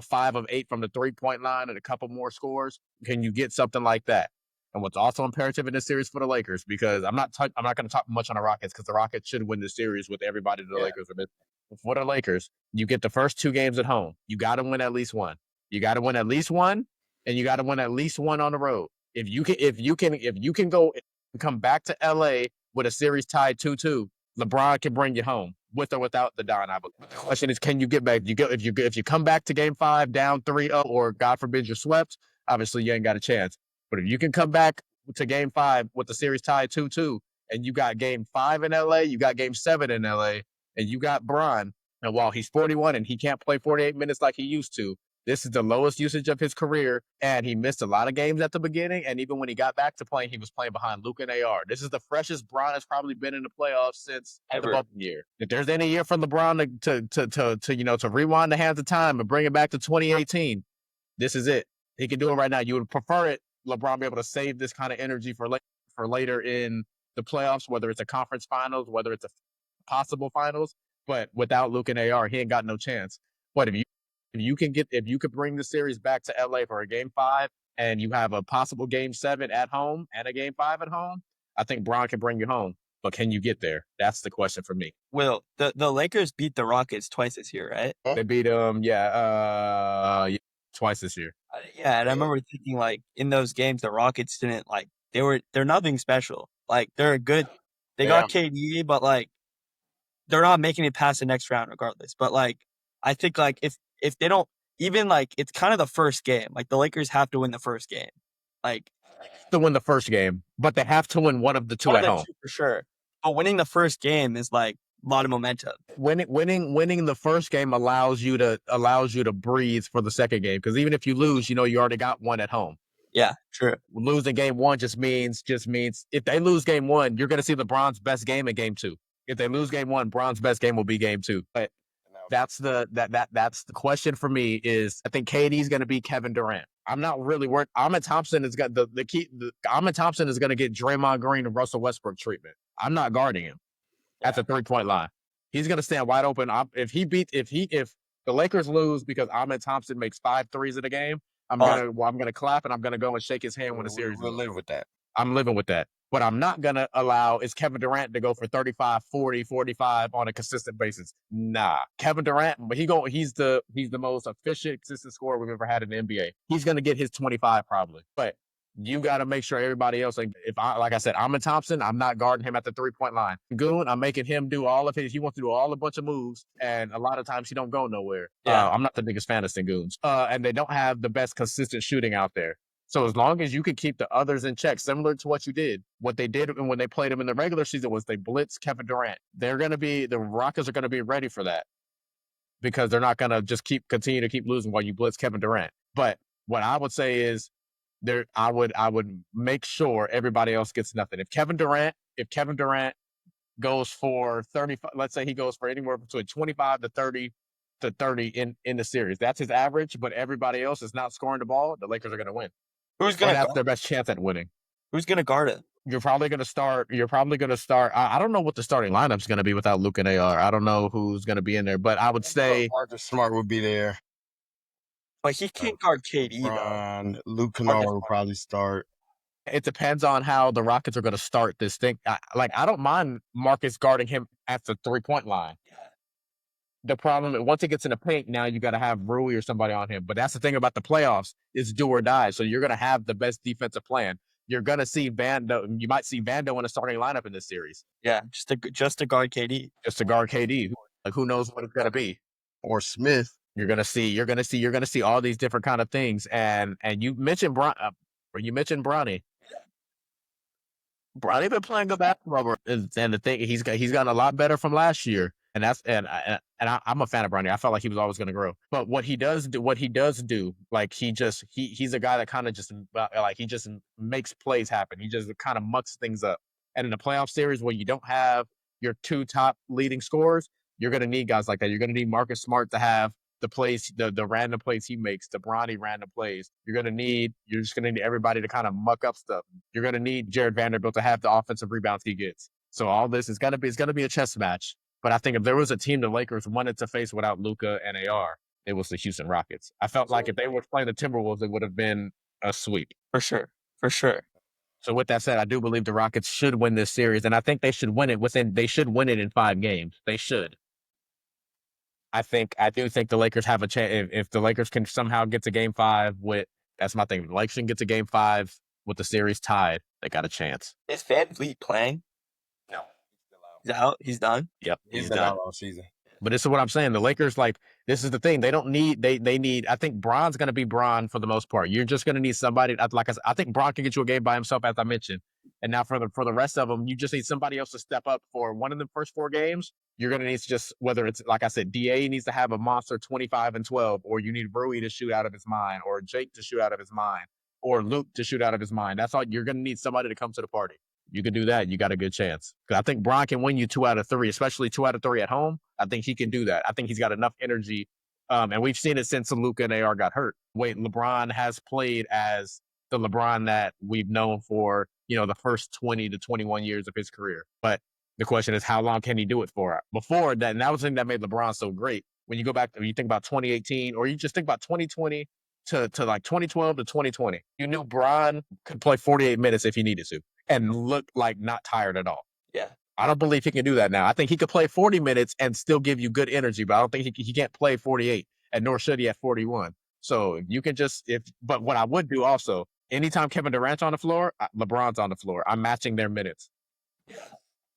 5 of 8 from the 3-point line and a couple more scores. Can you get something like that? And what's also imperative in this series for the Lakers, because I'm not going to talk much on the Rockets because the Rockets should win this series with everybody the Lakers are missing. For the Lakers, you get the first 2 games at home. You got to win at least 1. You got to win at least 1, and you got to win at least 1 on the road. If you can go and come back to LA with a series tied 2-2, LeBron can bring you home with or without the Don. The question is, can you get back? If you come back to game 5 down 3-0, or God forbid you're swept, obviously you ain't got a chance. But if you can come back to game 5 with the series tied 2-2, and you got game 5 in LA, you got game 7 in LA, and you got Bron, and while he's 41 and he can't play 48 minutes like he used to, this is the lowest usage of his career, and he missed a lot of games at the beginning, and even when he got back to playing, he was playing behind Luka and AR. This is the freshest Bron has probably been in the playoffs since the bubble year. If there's any year from LeBron to rewind the hands of time and bring it back to 2018, this is it. He can do it right now. You would prefer it, LeBron, be able to save this kind of energy for later in the playoffs, whether it's a conference finals, whether it's a possible finals. But without Luka and AR, he ain't got no chance. But if you could bring the series back to LA for a game 5, and you have a possible game 7 at home and a game 5 at home, I think Bron can bring you home. But can you get there? That's the question for me. Will, the Lakers beat the Rockets twice this year, right? They beat them, twice this year. Yeah, and I remember thinking, like, in those games, the Rockets didn't, like, they're nothing special. Like, they're good. They got KD, but, like, they're not making it past the next round regardless. But, like, I think, like, if they don't, even, like, it's kind of the first game. Like, the Lakers have to win the first game. Like, to win the first game, but they have to win one of the 2 at home. For sure. But winning the first game is, like, lot of momentum. Winning the first game allows you to breathe for the second game, because even if you lose, you already got one at home. Yeah, true. Losing game one just means if they lose game one, you're going to see LeBron's best game in game two. If they lose game one, Bron's best game will be game two. But that's the question for me is I think KD's going to be Kevin Durant. I'm not really worried. Ahmed Thompson is got the key. Ahmed Thompson is going to get Draymond Green and Russell Westbrook treatment. I'm not guarding him at the 3-point line. He's going to stand wide open. If the Lakers lose because Ahmed Thompson makes 5 threes in a game, I'm gonna clap and I'm gonna go and shake his hand when the series. We'll live with that. I'm living with that. What I'm not going to allow is Kevin Durant to go for 35, 40, 45 on a consistent basis. Nah. Kevin Durant, but he's the most efficient, consistent scorer we've ever had in the NBA. He's going to get his 25 probably. But you got to make sure everybody else, like I said, Ahmed Thompson, I'm not guarding him at the 3-point line. Goon, I'm making him do all of he wants to do a bunch of moves, and a lot of times he don't go nowhere. Yeah. I'm not the biggest fan of Senguns. And they don't have the best consistent shooting out there. So as long as you can keep the others in check, similar to what they did when they played him in the regular season was they blitzed Kevin Durant. The Rockets are going to be ready for that, because they're not going to just continue to keep losing while you blitz Kevin Durant. But what I would say is I would make sure everybody else gets nothing. If Kevin Durant goes for 35, let's say he goes for anywhere between 25 to 30 in the series, that's his average, but everybody else is not scoring the ball, the Lakers are going to win. Who's going to have their best chance at winning? Who's going to guard it? You're probably going to start. I don't know what the starting lineup's going to be without Luke and AR. I don't know who's going to be in there, but I would say Marcus Smart would be there. But he can't guard KD though. Luke Kennard will probably start. It depends on how the Rockets are going to start this thing. I don't mind Marcus guarding him at the 3-point line. The problem is once he gets in the paint, now you got to have Rui or somebody on him. But that's the thing about the playoffs, is do or die. So you're going to have the best defensive plan. You're going to see Vando. You might see Vando in a starting lineup in this series. Yeah, just to guard KD. Just to guard KD. Like, who knows what it's going to be? Or Smith. You're going to see all these different kind of things. And you mentioned Bronny. Bronny been playing good basketball, and the thing he's gotten a lot better from last year, and I'm a fan of Bronny. I felt like he was always going to grow, but what he does do, like he's a guy that kind of just like he just makes plays happen. He just kind of mucks things up, and in the playoff series where you don't have your 2 top leading scorers, you're going to need guys like that. You're going to need Marcus Smart to have the plays, the random plays he makes, the Bronny random plays. You're just going to need everybody to kind of muck up stuff. You're going to need Jared Vanderbilt to have the offensive rebounds he gets. So all this is going to be a chess match. But I think if there was a team the Lakers wanted to face without Luka and AR, it was the Houston Rockets. I felt like if they were playing the Timberwolves, it would have been a sweep. For sure. So with that said, I do believe the Rockets should win this series, and I think they should win it in 5 games. They should. I do think the Lakers have a chance. If the Lakers can somehow get to Game 5 that's my thing. If the Lakers can get to Game 5 with the series tied, they got a chance. Is Van Vliet playing? No. He's out? He's done? Yep. He's done all season. But this is what I'm saying. The Lakers, this is the thing. They don't need, they need, I think Bron's going to be Bron for the most part. You're just going to need somebody, like I said, I think Bron can get you a game by himself, as I mentioned. And now for the rest of them, you just need somebody else to step up for one of the first 4 games. You're going to need to just, whether it's, like I said, DA needs to have a monster 25 and 12, or you need Rui to shoot out of his mind, or Jake to shoot out of his mind, or Luke to shoot out of his mind. That's all. You're going to need somebody to come to the party. You can do that. You got a good chance. Because I think Bron can win you 2 out of 3, especially 2 out of 3 at home. I think he can do that. I think he's got enough energy. And we've seen it since Luka and AR got hurt. LeBron has played as the LeBron that we've known for, the first 20 to 21 years of his career. But the question is, how long can he do it for? Before that, and that was the thing that made LeBron so great. When you go back, when you think about 2018, or you just think about 2020 to like 2012 to 2020, you knew Bron could play 48 minutes if he needed to and look like not tired at all. Yeah. I don't believe he can do that now. I think he could play 40 minutes and still give you good energy, but I don't think he can't play 48, and nor should he at 41. So you can but what I would do also, anytime Kevin Durant's on the floor, LeBron's on the floor. I'm matching their minutes.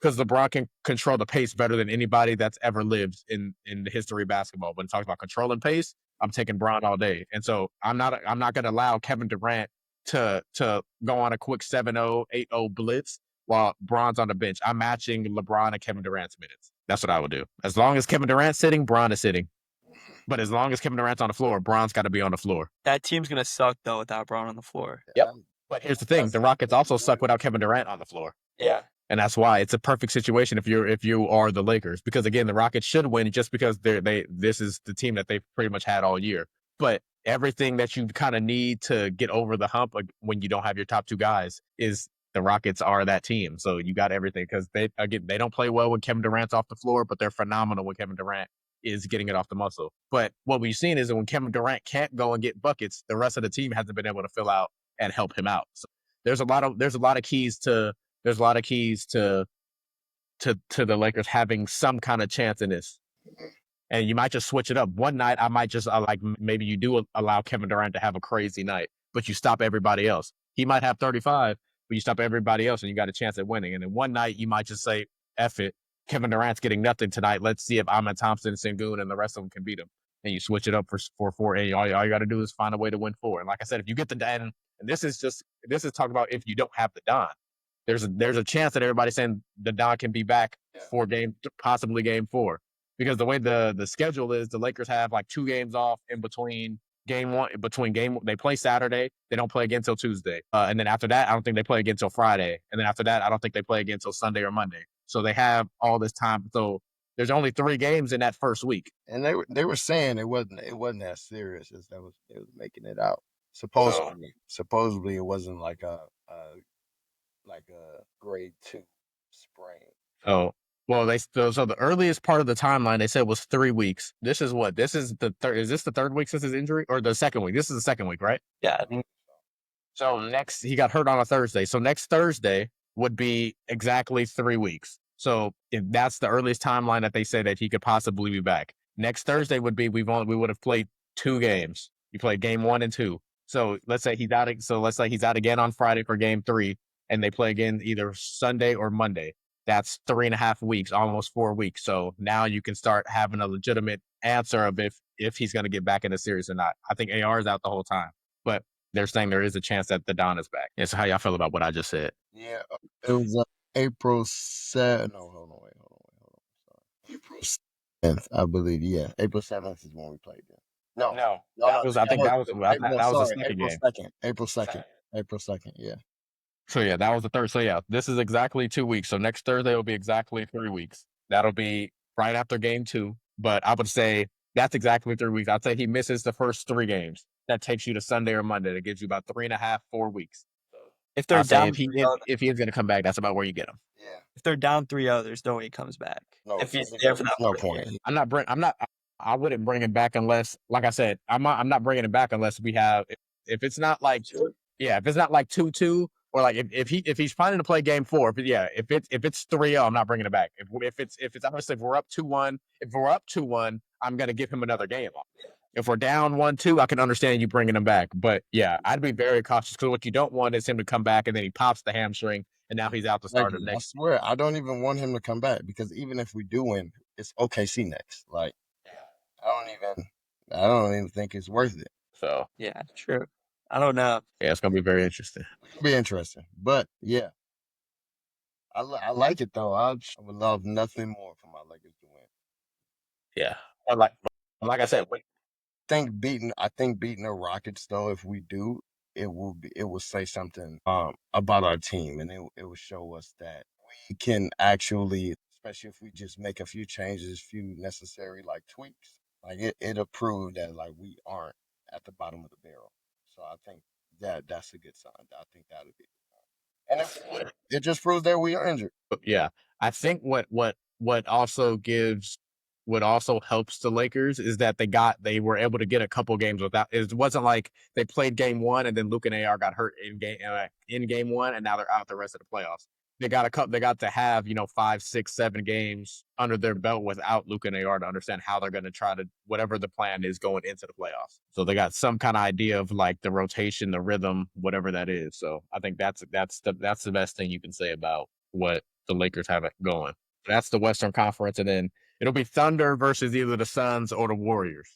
Because LeBron can control the pace better than anybody that's ever lived in the history of basketball. When it talks about controlling pace, I'm taking Bron all day. And so I'm not going to allow Kevin Durant to go on a quick 7-0, 8-0 blitz while Bron's on the bench. I'm matching LeBron and Kevin Durant's minutes. That's what I would do. As long as Kevin Durant's sitting, Bron is sitting. But as long as Kevin Durant's on the floor, Bron's got to be on the floor. That team's gonna suck though without Braun on the floor. Yep. But here's the thing: the Rockets also suck without Kevin Durant on the floor. Yeah. And that's why it's a perfect situation if you are the Lakers, because again, the Rockets should win just because this is the team that they've pretty much had all year. But everything that you kind of need to get over the hump when you don't have your top two guys is the Rockets are that team. So you got everything, because they don't play well when Kevin Durant's off the floor, but they're phenomenal when Kevin Durant is getting it off the muscle. But what we've seen is that when Kevin Durant can't go and get buckets, the rest of the team hasn't been able to fill out and help him out. So there's a lot of keys to the Lakers having some kind of chance in this. And you might just switch it up. One night, I might just maybe you do allow Kevin Durant to have a crazy night, but you stop everybody else. He might have 35, but you stop everybody else and you got a chance at winning. And then one night, you might just say, F it. Kevin Durant's getting nothing tonight. Let's see if Ahmed Thompson, Sengun, and the rest of them can beat him. And you switch it up for 4, and all you got to do is find a way to win 4. And like I said, if you get the Don, and this is talking about if you don't have the Don. There's a chance that everybody's saying the Don can be back for possibly game 4, because the way the schedule is, the Lakers have like 2 games off in between game 1. They play Saturday, they don't play again until Tuesday, and then after that, I don't think they play again until Friday, and then after that, I don't think they play again until Sunday or Monday. So they have all this time. So there's only 3 games in that first week. And they were saying it wasn't as serious as they was making it out. Supposedly it wasn't like a grade 2 sprain. Oh, well, so the earliest part of the timeline they said was 3 weeks. This is the third. Is this the 3rd week since his injury, or the 2nd week? This is the 2nd week, right? Yeah. So he got hurt on a Thursday. So next Thursday would be exactly 3 weeks. So if that's the earliest timeline that they say that he could possibly be back, next Thursday would be we would have played 2 games. You played game 1 and 2. So let's say he's out. So let's say he's out again on Friday for game 3, and they play again either Sunday or Monday. That's 3.5 weeks, almost 4 weeks. So now you can start having a legitimate answer of if he's going to get back in the series or not. I think AR is out the whole time, but they're saying there is a chance that the Don is back. Yeah, so how y'all feel about what I just said? Yeah, it was April 7th. No, hold on. Sorry. April 7th, I believe. Yeah, April 7th is when we played them. No. I think that was the second game. April 2nd. Yeah. So yeah, that was the 3rd. So yeah, this is exactly 2 weeks. So next Thursday will be exactly 3 weeks. That'll be right after game 2. But I would say that's exactly 3 weeks. I'd say he misses the first 3 games. That takes you to Sunday or Monday. That gives you about 3.5, 4 weeks. If they're down, if he is going to come back, that's about where you get him. Yeah. If they're down 3-0, there's no way he comes back. No, if he's there for that, no point. I wouldn't bring him back unless, like I said, I'm not bringing him back unless we have. If it's not like, if it's not like 2-2. Or like if he's planning to play game 4, if it's 3-0, I'm not bringing it back. If it's obviously if we're up 2-1, I'm gonna give him another game. If we're down 1-2, I can understand you bringing him back. But yeah, I'd be very cautious, because what you don't want is him to come back and then he pops the hamstring and now he's out the start of next. I swear, I don't even want him to come back, because even if we do win, it's OKC next. Like, I don't even think it's worth it. So yeah, true. I don't know. Yeah, it's gonna be very interesting. It'll be interesting, but yeah, I like it though. I would love nothing more for my Lakers to win. Yeah, like I said, I think beating the Rockets though, if we do, it will say something about our team, and it will show us that we can actually, especially if we just make a few changes, few necessary like tweaks, like it'll prove that like we aren't at the bottom of the barrel. So I think that's a good sign. I think that'll be a good sign. And it just proves that we are injured. Yeah, I think what also helps the Lakers is that they were able to get a couple games without. It wasn't like they played game 1 and then Luke and AR got hurt in game 1 and now they're out the rest of the playoffs. They got to have 5, 6, 7 games under their belt without Luke and AR to understand how they're going to try to whatever the plan is going into the playoffs. So they got some kind of idea of like the rotation, the rhythm, whatever that is. So I think that's the best thing you can say about what the Lakers have going. That's the Western Conference, and then it'll be Thunder versus either the Suns or the Warriors.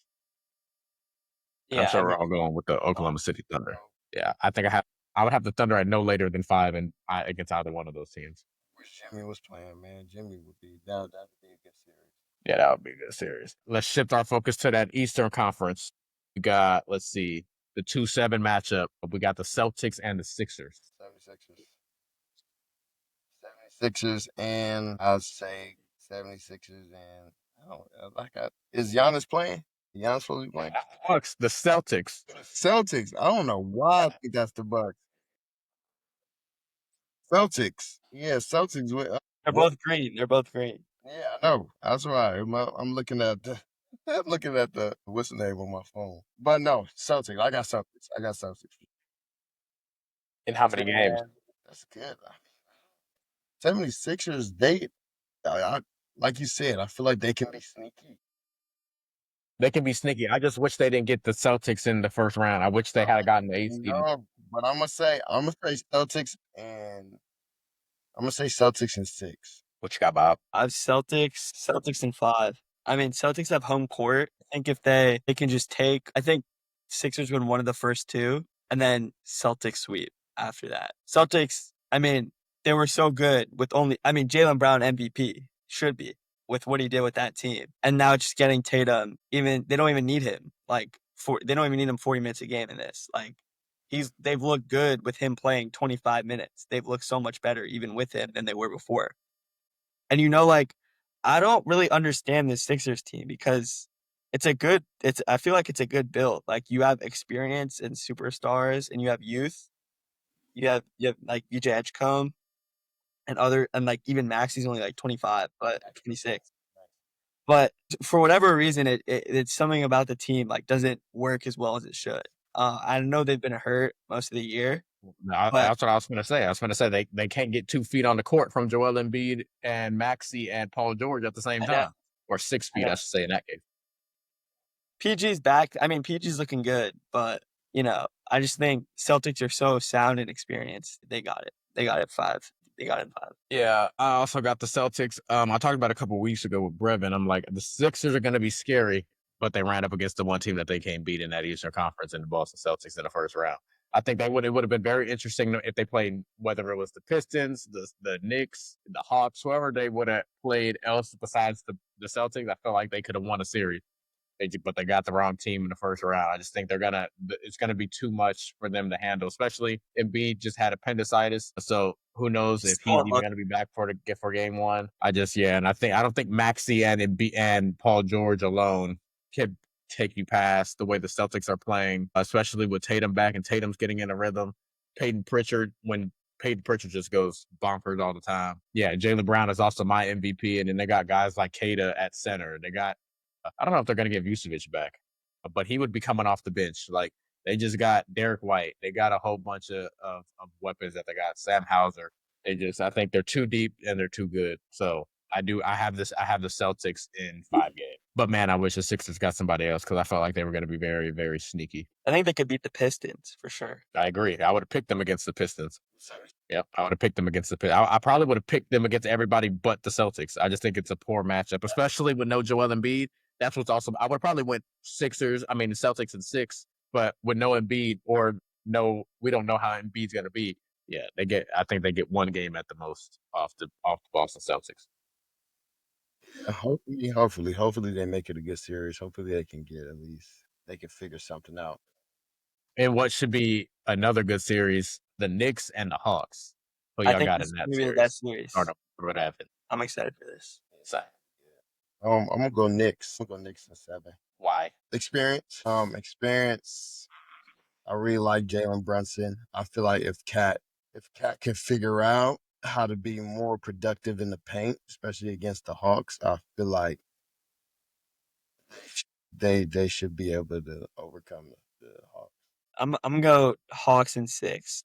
Yeah, I'm sure we're all going with the Oklahoma City Thunder. Yeah, I think I have I would have the Thunder at no later than 5 and against either one of those teams. Wish Jimmy was playing, man. Jimmy would be that'd be a good series. Yeah, that would be a good series. Let's shift our focus to that Eastern Conference. We got, let's see, the 2-7 matchup. We got the Celtics and the Sixers. 76ers, and I'd say 76ers, and I don't is Giannis playing? Giannis supposed to be playing? Bucks, the Celtics. Celtics. I don't know why I think that's the Bucks. Celtics. Yeah, Celtics. They're both green. They're both green. Yeah, I know. That's right. I'm looking at the I'm looking at the what's the name on my phone. But no, Celtics. I got Celtics. I got Celtics. In how many games? That's good. 76ers, I like you said, I feel like they can be sneaky. They can be sneaky. I just wish they didn't get the Celtics in the first round. I wish they had gotten the 8th seed. No, but I'm gonna say Celtics, and I'm gonna say Celtics in 6. What you got, Bob? I have Celtics in 5. I mean, Celtics have home court. I think if they can just take, I think Sixers win one of the first 2, and then Celtics sweep after that. Celtics, I mean, they were so good with Jaylen Brown MVP should be with what he did with that team, and now just getting Tatum. They don't even need him. They don't even need him 40 minutes a game in this. They've looked good with him playing 25 minutes. They've looked so much better even with him than they were before. And I don't really understand this Sixers team because I feel like it's a good build. Like, you have experience and superstars, and you have youth. You have like BJ Edgecombe and like even Maxi's only like 25, but 26. But for whatever reason, it's something about the team doesn't work as well as it should. I know they've been hurt most of the year. That's what I was going to say. I was going to say they can't get 2 feet on the court from Joel Embiid and Maxey and Paul George at the same time, or 6 feet, I should say, in that case. PG's back. I mean, PG's looking good, but I just think Celtics are so sound and experienced. They got it. They got it 5. They got it in 5. Yeah, I also got the Celtics. I talked about it a couple of weeks ago with Brevin. I'm like, the Sixers are going to be scary, but they ran up against the one team that they can't beat in that Eastern Conference in the Boston Celtics in the first round. I think it would have been very interesting if they played, whether it was the Pistons, the Knicks, the Hawks, whoever they would have played else besides the Celtics. I feel like they could have won a series, but they got the wrong team in the first round. I just think it's gonna be too much for them to handle, especially Embiid just had appendicitis, so who knows if he's even gonna be back for game 1. I don't think Maxey and Embiid and Paul George alone can take you past the way the Celtics are playing, especially with Tatum back and Tatum's getting in a rhythm. Peyton Pritchard just goes bonkers all the time. Yeah, Jaylen Brown is also my MVP, and then they got guys like Kata at center. They got, I don't know if they're going to give Vucevic back, but he would be coming off the bench. Like, they just got Derek White. They got a whole bunch of weapons that they got. Sam Hauser. I think they're too deep and they're too good. So I have the Celtics in 5 games. But man, I wish the Sixers got somebody else because I felt like they were going to be very, very sneaky. I think they could beat the Pistons for sure. I agree. I would have picked them against the Pistons. Yep, I would have picked them against the Pistons. I probably would have picked them against everybody but the Celtics. I just think it's a poor matchup, especially with no Joel Embiid. That's what's awesome. I would have probably went the Celtics in 6, but with no Embiid we don't know how Embiid's going to be. Yeah, I think they get 1 game at the most off the Boston Celtics. Hopefully they make it a good series. Hopefully they can they can figure something out. And what should be another good series, the Knicks and the Hawks. Who y'all got in that series? What happened? I'm excited for this. I'm gonna go Knicks. I'm gonna go Knicks in 7. Why? Experience. I really like Jalen Brunson. I feel like if Cat can figure out how to be more productive in the paint, especially against the Hawks, I feel like they should be able to overcome the Hawks. I'm gonna go Hawks in 6.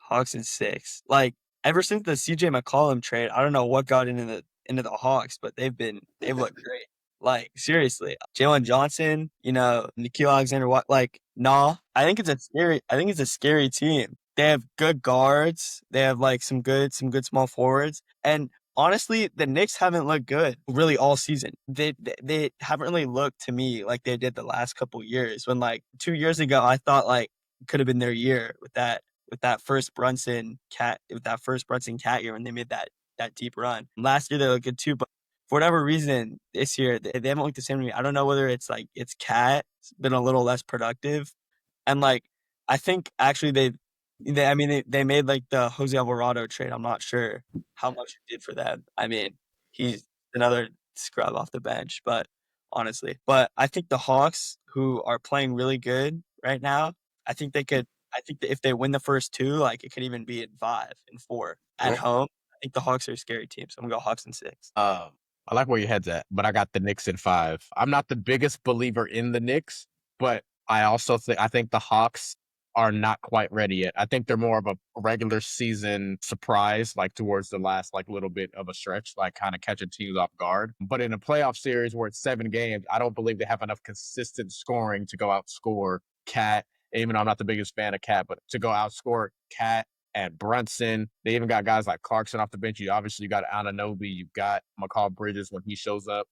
Like, ever since the CJ McCollum trade, I don't know what got into the Hawks, but they've looked great. Like, seriously, Jalen Johnson, Nickeil Alexander-Walker. Like, I think it's a scary team. They have good guards. They have some good small forwards. And honestly, the Knicks haven't looked good really all season. They haven't really looked to me like they did the last couple years. When 2 years ago, I thought it could have been their year with that with that first Brunson cat year when they made that deep run. Last year they looked good too, but for whatever reason this year they haven't looked the same to me. I don't know whether it's like it's Cat been a little less productive, and like I think actually they made like the Jose Alvarado trade. I'm not sure how much it did for them. I mean, he's another scrub off the bench, but honestly, but I think the Hawks, who are playing really good right now, I think they could. I think that if they win the first two, like it could even be in 5 and 4 at Yeah. home. I think the Hawks are a scary team, so I'm gonna go Hawks in 6. I like where your head's at, but I got the Knicks in 5. I'm not the biggest believer in the Knicks, but I think the Hawks are not quite ready yet. I think they're more of a regular season surprise, like towards the last like little bit of a stretch, like kind of catching teams off guard. But in a playoff series where it's 7 games, I don't believe they have enough consistent scoring to go outscore Cat. Even though I'm not the biggest fan of Cat, but to go outscore Cat and Brunson. They even got guys like Clarkson off the bench. You obviously got Anunoby. You've got McCall Bridges when he shows up.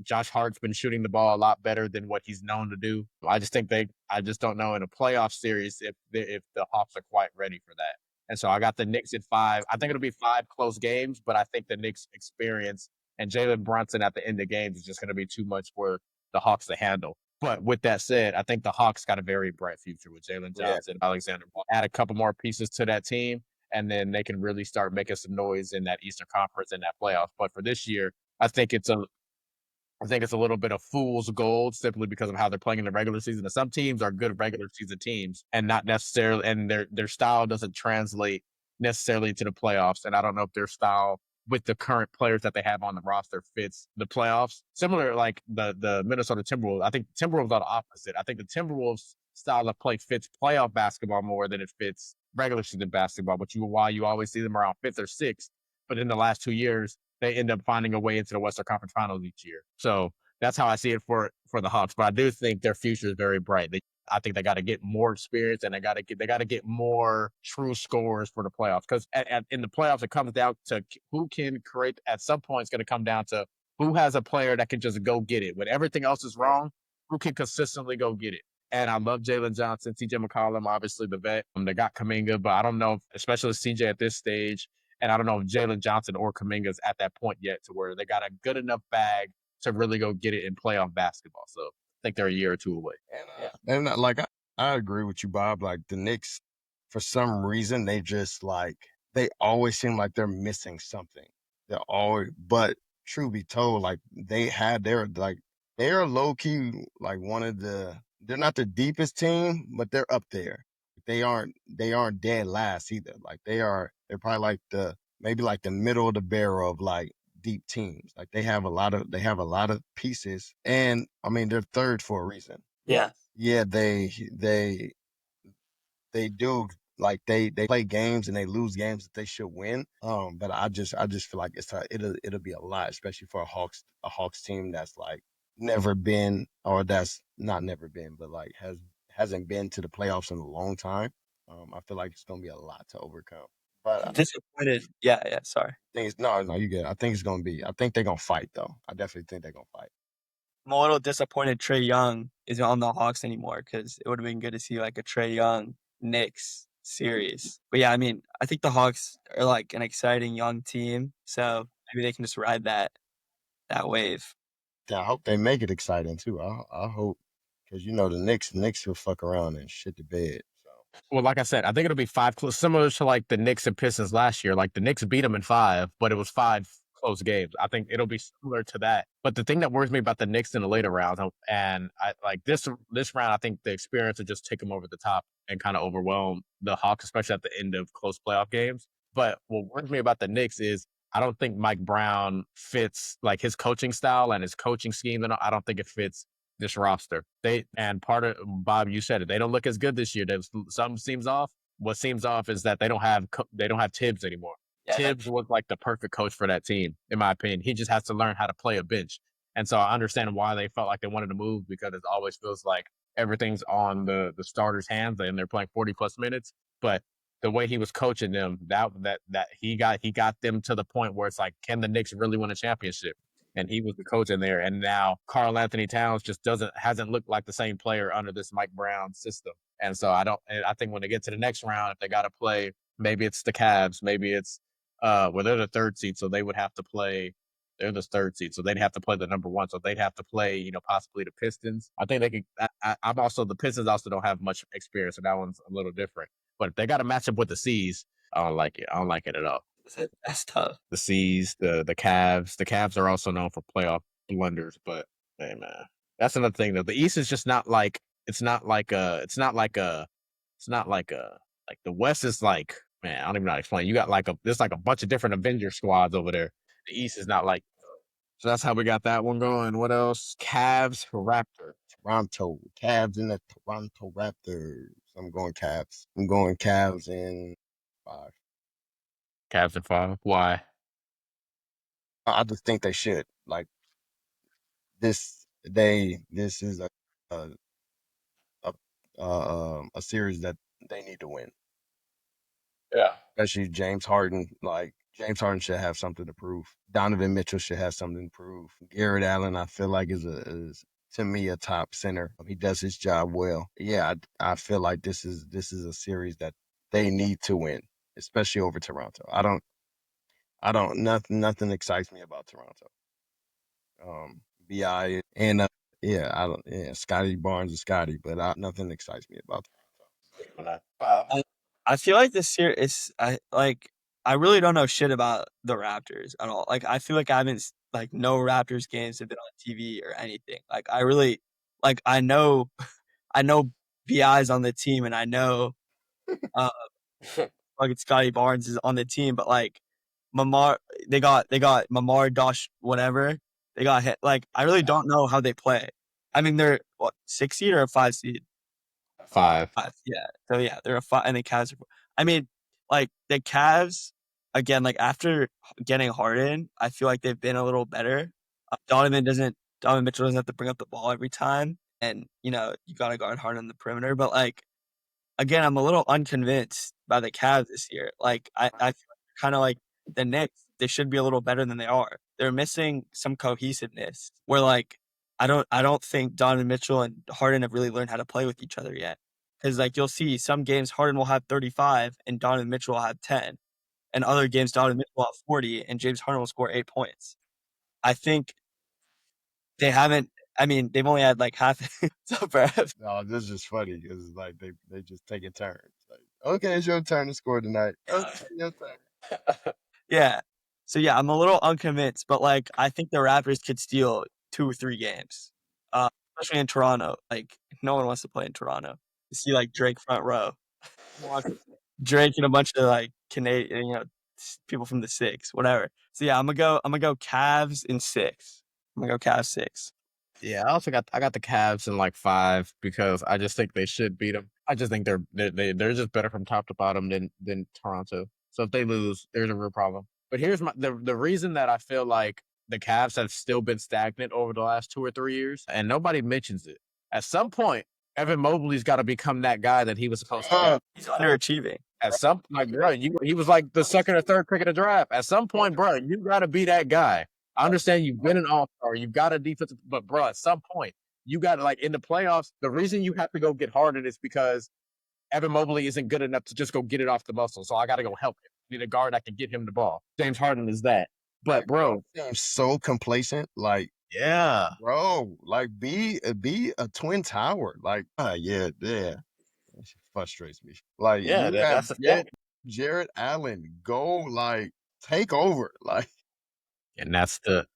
Josh Hart's been shooting the ball a lot better than what he's known to do. I just don't know in a playoff series if the Hawks are quite ready for that. And so I got the Knicks at 5. I think it'll be 5 close games, but I think the Knicks experience and Jalen Brunson at the end of games is just going to be too much for the Hawks to handle. But with that said, I think the Hawks got a very bright future with Jalen Johnson, Alexander Ball. Add a couple more pieces to that team, and then they can really start making some noise in that Eastern Conference and that playoff. But for this year, I think it's a little bit of fool's gold simply because of how they're playing in the regular season. And some teams are good regular season teams and not necessarily, and their style doesn't translate necessarily to the playoffs. And I don't know if their style with the current players that they have on the roster fits the playoffs. Similar like the Minnesota Timberwolves. I think Timberwolves are the opposite. I think the Timberwolves style of play fits playoff basketball more than it fits regular season basketball. But why you always see them around 5th or 6th. But in the last 2 years, they end up finding a way into the Western Conference Finals each year. So that's how I see it for the Hawks. But I do think their future is very bright. I think they got to get more experience and they got to get more true scorers for the playoffs. Because in the playoffs, it comes down to who can create. At some point, it's going to come down to who has a player that can just go get it when everything else is wrong. Who can consistently go get it? And I love Jalen Johnson, CJ McCollum, obviously the vet. They got Kuminga, but I don't know, especially CJ at this stage. And I don't know if Jalen Johnson or Kuminga's at that point yet to where they got a good enough bag to really go get it in playoff basketball. So I think they're a year or 2 away. And like I agree with you, Bob. Like the Knicks, for some reason, they just like they always seem like they're missing something. But true be told, like they're low key like they're not the deepest team, but they're up there. They aren't dead last either. Like they're probably like maybe like the middle of the barrel of like deep teams. Like they have a lot of pieces, and I mean they're third for a reason. Yeah. Yeah, they do like they play games and they lose games that they should win. But I just feel like it'll be a lot, especially for a Hawks team that's like never been, or that's not never been, but like hasn't been to the playoffs in a long time. I feel like it's gonna be a lot to overcome. But Disappointed. Yeah. Sorry. no, you get it. I think they're gonna fight though. I definitely think they're gonna fight. I'm a little disappointed Trae Young isn't on the Hawks anymore because it would have been good to see like a Trae Young Knicks series. But yeah, I mean, I think the Hawks are like an exciting young team, so maybe they can just ride that wave. Yeah, I hope they make it exciting too. I hope, because the Knicks will fuck around and shit the bed. So Well, like I said, I think it'll be 5 close, similar to like the Knicks and Pistons last year. Like the Knicks beat them in 5, but it was 5 close games. I think it'll be similar to that. But the thing that worries me about the Knicks in the later rounds, and I like this round, I think the experience will just take them over the top and kind of overwhelm the Hawks, especially at the end of close playoff games. But what worries me about the Knicks is I don't think Mike Brown fits like his coaching style and his coaching scheme. And I don't think it fits this roster. Part of Bob, you said it. They don't look as good this year. Something seems off. What seems off is that they don't have Tibbs anymore. Yeah. Tibbs was like the perfect coach for that team, in my opinion. He just has to learn how to play a bench. And so I understand why they felt like they wanted to move, because it always feels like everything's on the starters' hands and they're playing 40 plus minutes. But the way he was coaching them, that he got them to the point where it's like, can the Knicks really win a championship? And he was the coach in there. And now Karl Anthony Towns just hasn't looked like the same player under this Mike Brown system. And so I think when they get to the next round, if they got to play, maybe it's the Cavs, maybe it's well, they're the third seed, so they would have to play. They're the third seed, so they'd have to play the number one. So they'd have to play, possibly the Pistons. I think they could. I'm also the Pistons also don't have much experience, so that one's a little different. But if they got to match up with the C's, I don't like it. I don't like it at all. That's tough. The C's, the Cavs. The Cavs are also known for playoff blunders, but hey man, that's another thing though. The East is just not like it's not like like the West is like, man, I don't even know how to explain. You got there's like a bunch of different Avenger squads over there. The East is not like, so that's how we got that one going. What else? Cavs, Raptors. Toronto Cavs and the Toronto Raptors. I'm going Cavs. I'm going Cavs in 5. Cavs in 5. Why? I just think they should. Like this is a a series that they need to win. Yeah. Especially James Harden. Like James Harden should have something to prove. Donovan Mitchell should have something to prove. Garrett Allen, I feel like is to me a top center. He does his job well. Yeah, I feel like this is a series that they need to win, especially over Toronto. Nothing excites me about Toronto. BI and Scotty Barnes is Scotty, but nothing excites me about Toronto. I feel like this year I really don't know shit about the Raptors at all. Like I feel like I haven't like no Raptors games have been on TV or anything. Like I really like I know BI's on the team and I know like Scotty Barnes is on the team, but like Mamar they got Mamar Dosh whatever. They got hit. Like I really don't know how they play. I mean they're what 6 seed or a 5 seed? 5. 5, yeah. So yeah, they're a 5 and the Cavs are I mean, like the Cavs again, like after getting Harden, I feel like they've been a little better. Donovan Mitchell doesn't have to bring up the ball every time, and you got to guard Harden on the perimeter. But like again, I'm a little unconvinced by the Cavs this year. Like I feel like kind of like the Knicks, they should be a little better than they are. They're missing some cohesiveness. Where like I don't think Donovan Mitchell and Harden have really learned how to play with each other yet. Because like you'll see some games Harden will have 35 and Donovan Mitchell will have 10, and other games Donovan Mitchell will have 40 and James Harden will score 8 points. I think they haven't. I mean, they've only had like half. So perhaps No, this is just funny because like they just take a turn. Like, okay, it's your turn to score tonight. Okay, your turn. yeah. So yeah, I'm a little unconvinced, but like I think the Raptors could steal 2 or 3 games, especially in Toronto. Like no one wants to play in Toronto. You see like Drake front row, Drake and a bunch of like Canadian, people from the six, whatever. So yeah, I'm gonna go Cavs in 6. I'm gonna go Cavs 6. Yeah, I got the Cavs in like 5 because I just think they should beat them. I just think they're just better from top to bottom than Toronto. So if they lose, there's a real problem. But here's the reason that I feel like the Cavs have still been stagnant over the last 2 or 3 years, and nobody mentions it. At some point, Evan Mobley's got to become that guy that he was supposed to be. He's underachieving. At some point, bro, he was like the second or third pick of the draft. At some point, bro, you got to be that guy. I understand you've been an all-star, you've got a defensive, but bro, at some point, you got to like in the playoffs. The reason you have to go get Harden is because Evan Mobley isn't good enough to just go get it off the muscle. So I got to go help him. I need a guard that can get him the ball. James Harden is that. But bro, seems so complacent. Like yeah, bro, like be a twin tower. Like yeah. It frustrates me. Like yeah, you have that's the thing. Jared Allen go like take over. Like And that's the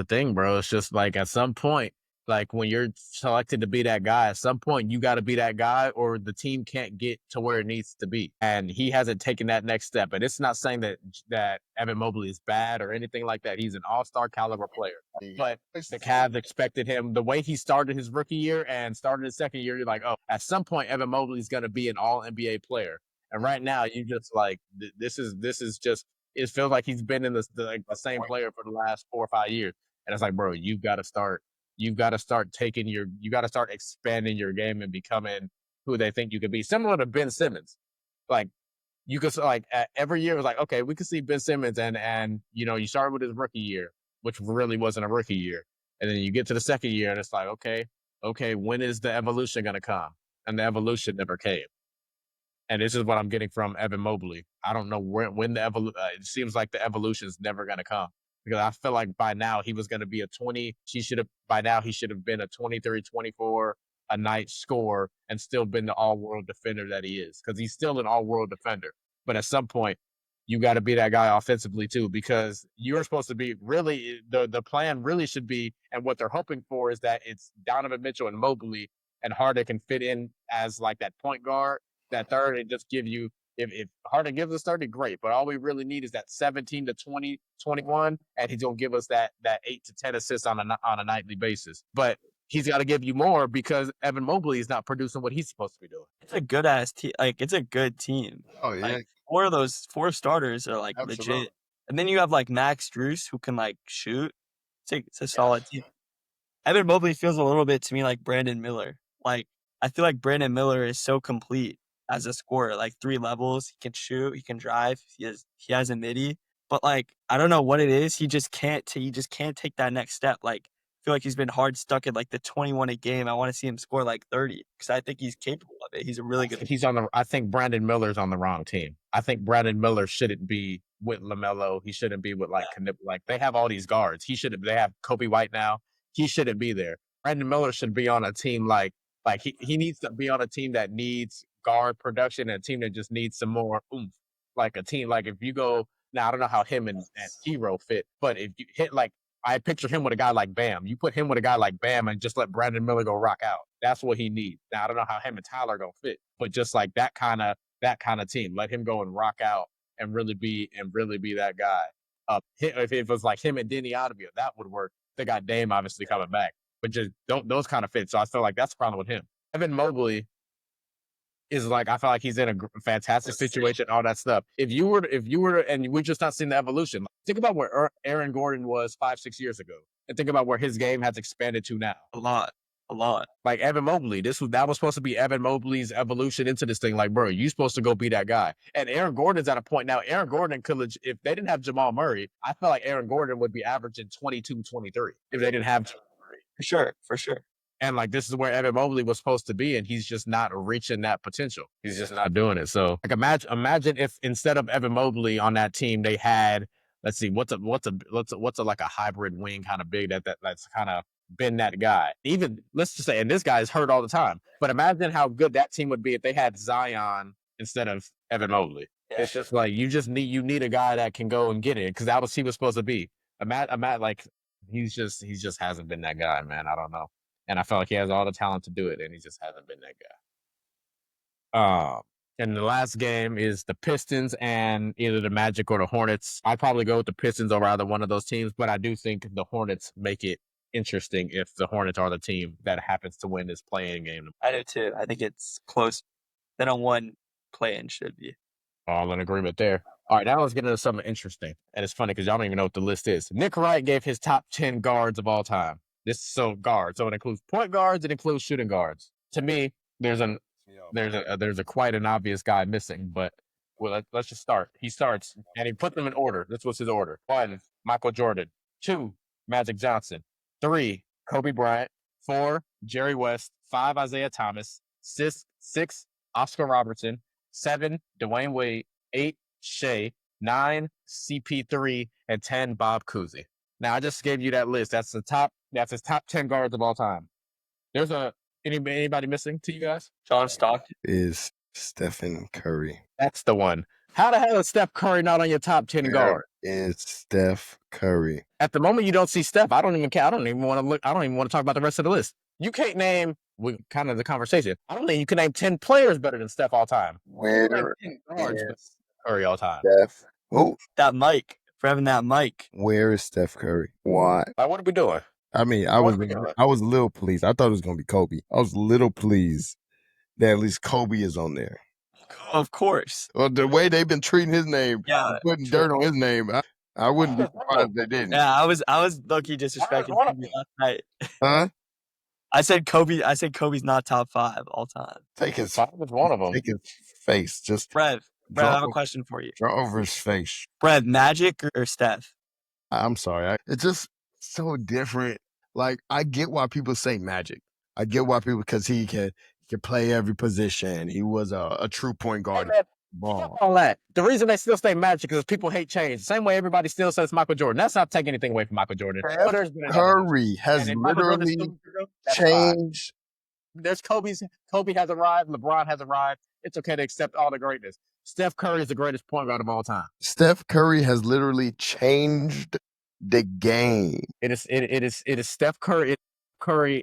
thing, bro. It's just like at some point, like when you're selected to be that guy, at some point you got to be that guy or the team can't get to where it needs to be. And he hasn't taken that next step. And it's not saying that Evan Mobley is bad or anything like that. He's an all-star caliber player. But the Cavs expected him the way he started his rookie year and started his second year. You're like, oh, at some point Evan Mobley's going to be an all NBA player. And right now you just like, this is just, it feels like he's been in the same player for the last 4 or 5 years. And it's like, bro, you got to start expanding your game and becoming who they think you could be. Similar to Ben Simmons. Like you could like every year it was like, okay, we could see Ben Simmons and you started with his rookie year, which really wasn't a rookie year. And then you get to the second year and it's like, okay, when is the evolution going to come? and the evolution never came. And this is what I'm getting from Evan Mobley. I don't know when the evolution. It seems like the evolution is never going to come, because I feel like by now he was going to be a 20. By now he should have been a 23, 24 a night scorer and still been the all-world defender that he is, because he's still an all-world defender. But at some point, you got to be that guy offensively too, because you're supposed to be really the plan really should be, and what they're hoping for is that it's Donovan Mitchell and Mobley, and Harden can fit in as like that point guard, that third, and just give you, if Harden gives us 30, great. But all we really need is that 17 to 20, 21, and he's gonna give us that 8 to 10 assists on a nightly basis. But he's got to give you more, because Evan Mobley is not producing what he's supposed to be doing. It's a good ass team. Like, it's a good team. Oh yeah, Like, 4 of those 4 starters are like absolutely. legit. And then you have like Max Strus who can like shoot. It's a solid team. Evan Mobley feels a little bit to me like Brandon Miller. Like, I feel like Brandon Miller is so complete as a scorer, like 3 levels. He can shoot, he can drive, he has a midi. But like, I don't know what it is. He just can't take that next step. Like, I feel like he's been hard stuck at like the 21 a game. I want to see him score like 30, because I think he's capable of it. He's a really good. I think Brandon Miller's on the wrong team. I think Brandon Miller shouldn't be with LaMelo. He shouldn't be with like they have all these guards. They have Kobe White now. He shouldn't be there. Brandon Miller should be on a team like he needs to be on a team that needs guard production, and a team that just needs some more oomph. Like a team, like if you go now, I don't know how him and Hero fit, but if you hit like, I picture him with a guy like Bam. You put him with a guy like Bam and just let Brandon Miller go rock out. That's what he needs. Now I don't know how him and Tyler gonna fit, but just like that kind of team, let him go and rock out and really be that guy. If it was like him and Denny Ottavia, that would work. They got Dame obviously coming back, but just don't those kind of fit. So I feel like that's the problem with him. Evan Mobley is like, I feel like he's in a fantastic situation, all that stuff. If you were, and we're just not seeing the evolution. Think about where Aaron Gordon was 5-6 years ago, and think about where his game has expanded to now. A lot. Like Evan Mobley, that was supposed to be Evan Mobley's evolution into this thing. Like, bro, you're supposed to go be that guy. And Aaron Gordon's at a point now. Aaron Gordon could, if they didn't have Jamal Murray, I feel like Aaron Gordon would be averaging 22, 23 if they didn't have Jamal Murray. For sure. And like, this is where Evan Mobley was supposed to be, and he's just not reaching that potential. He's just not doing it. So like, imagine if instead of Evan Mobley on that team, they had, let's see, what's a like a hybrid wing kind of big that's kind of been that guy. Even, let's just say, and this guy is hurt all the time, but imagine how good that team would be if they had Zion instead of Evan Mobley. Yeah. It's just like, you need a guy that can go and get it, because that was he was supposed to be. Like, he's just hasn't been that guy, man. I don't know. And I felt like he has all the talent to do it, and he just hasn't been that guy. And the last game is the Pistons and either the Magic or the Hornets. I'd probably go with the Pistons over either one of those teams, but I do think the Hornets make it interesting if the Hornets are the team that happens to win this play-in game. I do too. I think it's close. Then a one play-in should be. All in agreement there. All right, now let's get into something interesting. And it's funny because y'all don't even know what the list is. Nick Wright gave his top 10 guards of all time. Guards. So it includes point guards, it includes shooting guards. To me, there's a quite an obvious guy missing, but let's just start. He starts and he put them in order. This was his order. 1, Michael Jordan. 2, Magic Johnson. 3, Kobe Bryant. 4, Jerry West. 5, Isaiah Thomas. 6, Oscar Robertson. 7, Dwayne Wade. 8, Shea. 9, CP3, and 10, Bob Cousy. Now I just gave you that list. That's his top 10 guards of all time. There's anybody missing to you guys? John Stockton is Stephen Curry. That's the one. How the hell is Steph Curry not on your top 10 guard? It's Steph Curry. At the moment, you don't see Steph. I don't even care. I don't even want to talk about the rest of the list. You can't name, kind of the conversation. I don't think you can name 10 players better than Steph all time. Where is Curry all time? Steph? Oh, that mic. For having that mic. Where is Steph Curry? Why? What are we doing? I mean, I was a little pleased. I thought it was going to be Kobe. I was a little pleased that at least Kobe is on there. Of course. Well, the way they've been treating his name, putting dirt on his name, I wouldn't be surprised if they didn't. Yeah, I was low-key disrespecting Kobe last night. Huh? I said Kobe's not top 5 all time. Take his 5 is one of them. Take his face. Just Brev, I have a question for you. Draw over his face. Brev, Magic or Steph? I'm sorry. It's just so different. Like, I get why people say Magic. I get why people, because he could play every position. He was a true point guard. Hey, man, Ball. all that. The reason they still stay Magic is people hate change. Same way everybody still says Michael Jordan. That's not taking anything away from Michael Jordan. Steph There's been an evolution. Curry has And if Michael Jordan's literally still here, that's fine. changed. There's Kobe has arrived. LeBron has arrived. It's okay to accept all the greatness. Steph Curry is the greatest point guard of all time. Steph Curry has literally changed the game. It is Steph Curry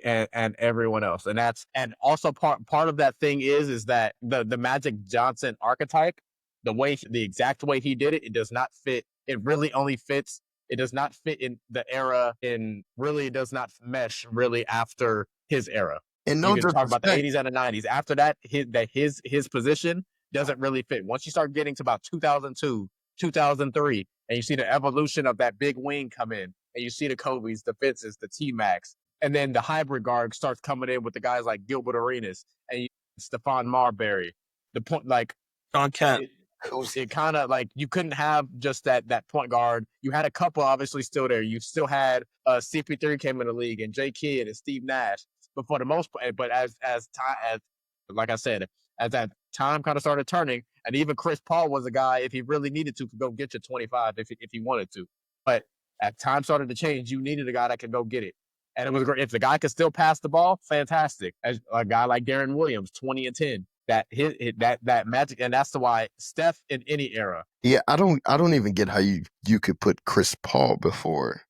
and everyone else. And also part of that thing is that the Magic Johnson archetype, the exact way he did it, it does not fit. It really only fits. It does not fit in the era it does not mesh really after his era. And you can talk about the 80s and the 90s. After that, his position doesn't really fit. Once you start getting to about 2002, 2003, and you see the evolution of that big wing come in, and you see the Kobe's, the Fitz's, the T-Max, and then the hybrid guard starts coming in with the guys like Gilbert Arenas and Stephon Marbury. The point, like John Kemp. It kind of like you couldn't have just that point guard. You had a couple obviously still there. You still had CP3 came in the league and J Kidd and Steve Nash. But for the most part, but as like I said, as that time kind of started turning, and even Chris Paul was a guy, if he really needed to, could go get you 25 if he wanted to. But as time started to change, you needed a guy that could go get it. And it was great. If the guy could still pass the ball, fantastic. As a guy like Darren Williams, 20 and 10. That Magic, and that's why Steph in any era. Yeah, I don't even get how you could put Chris Paul before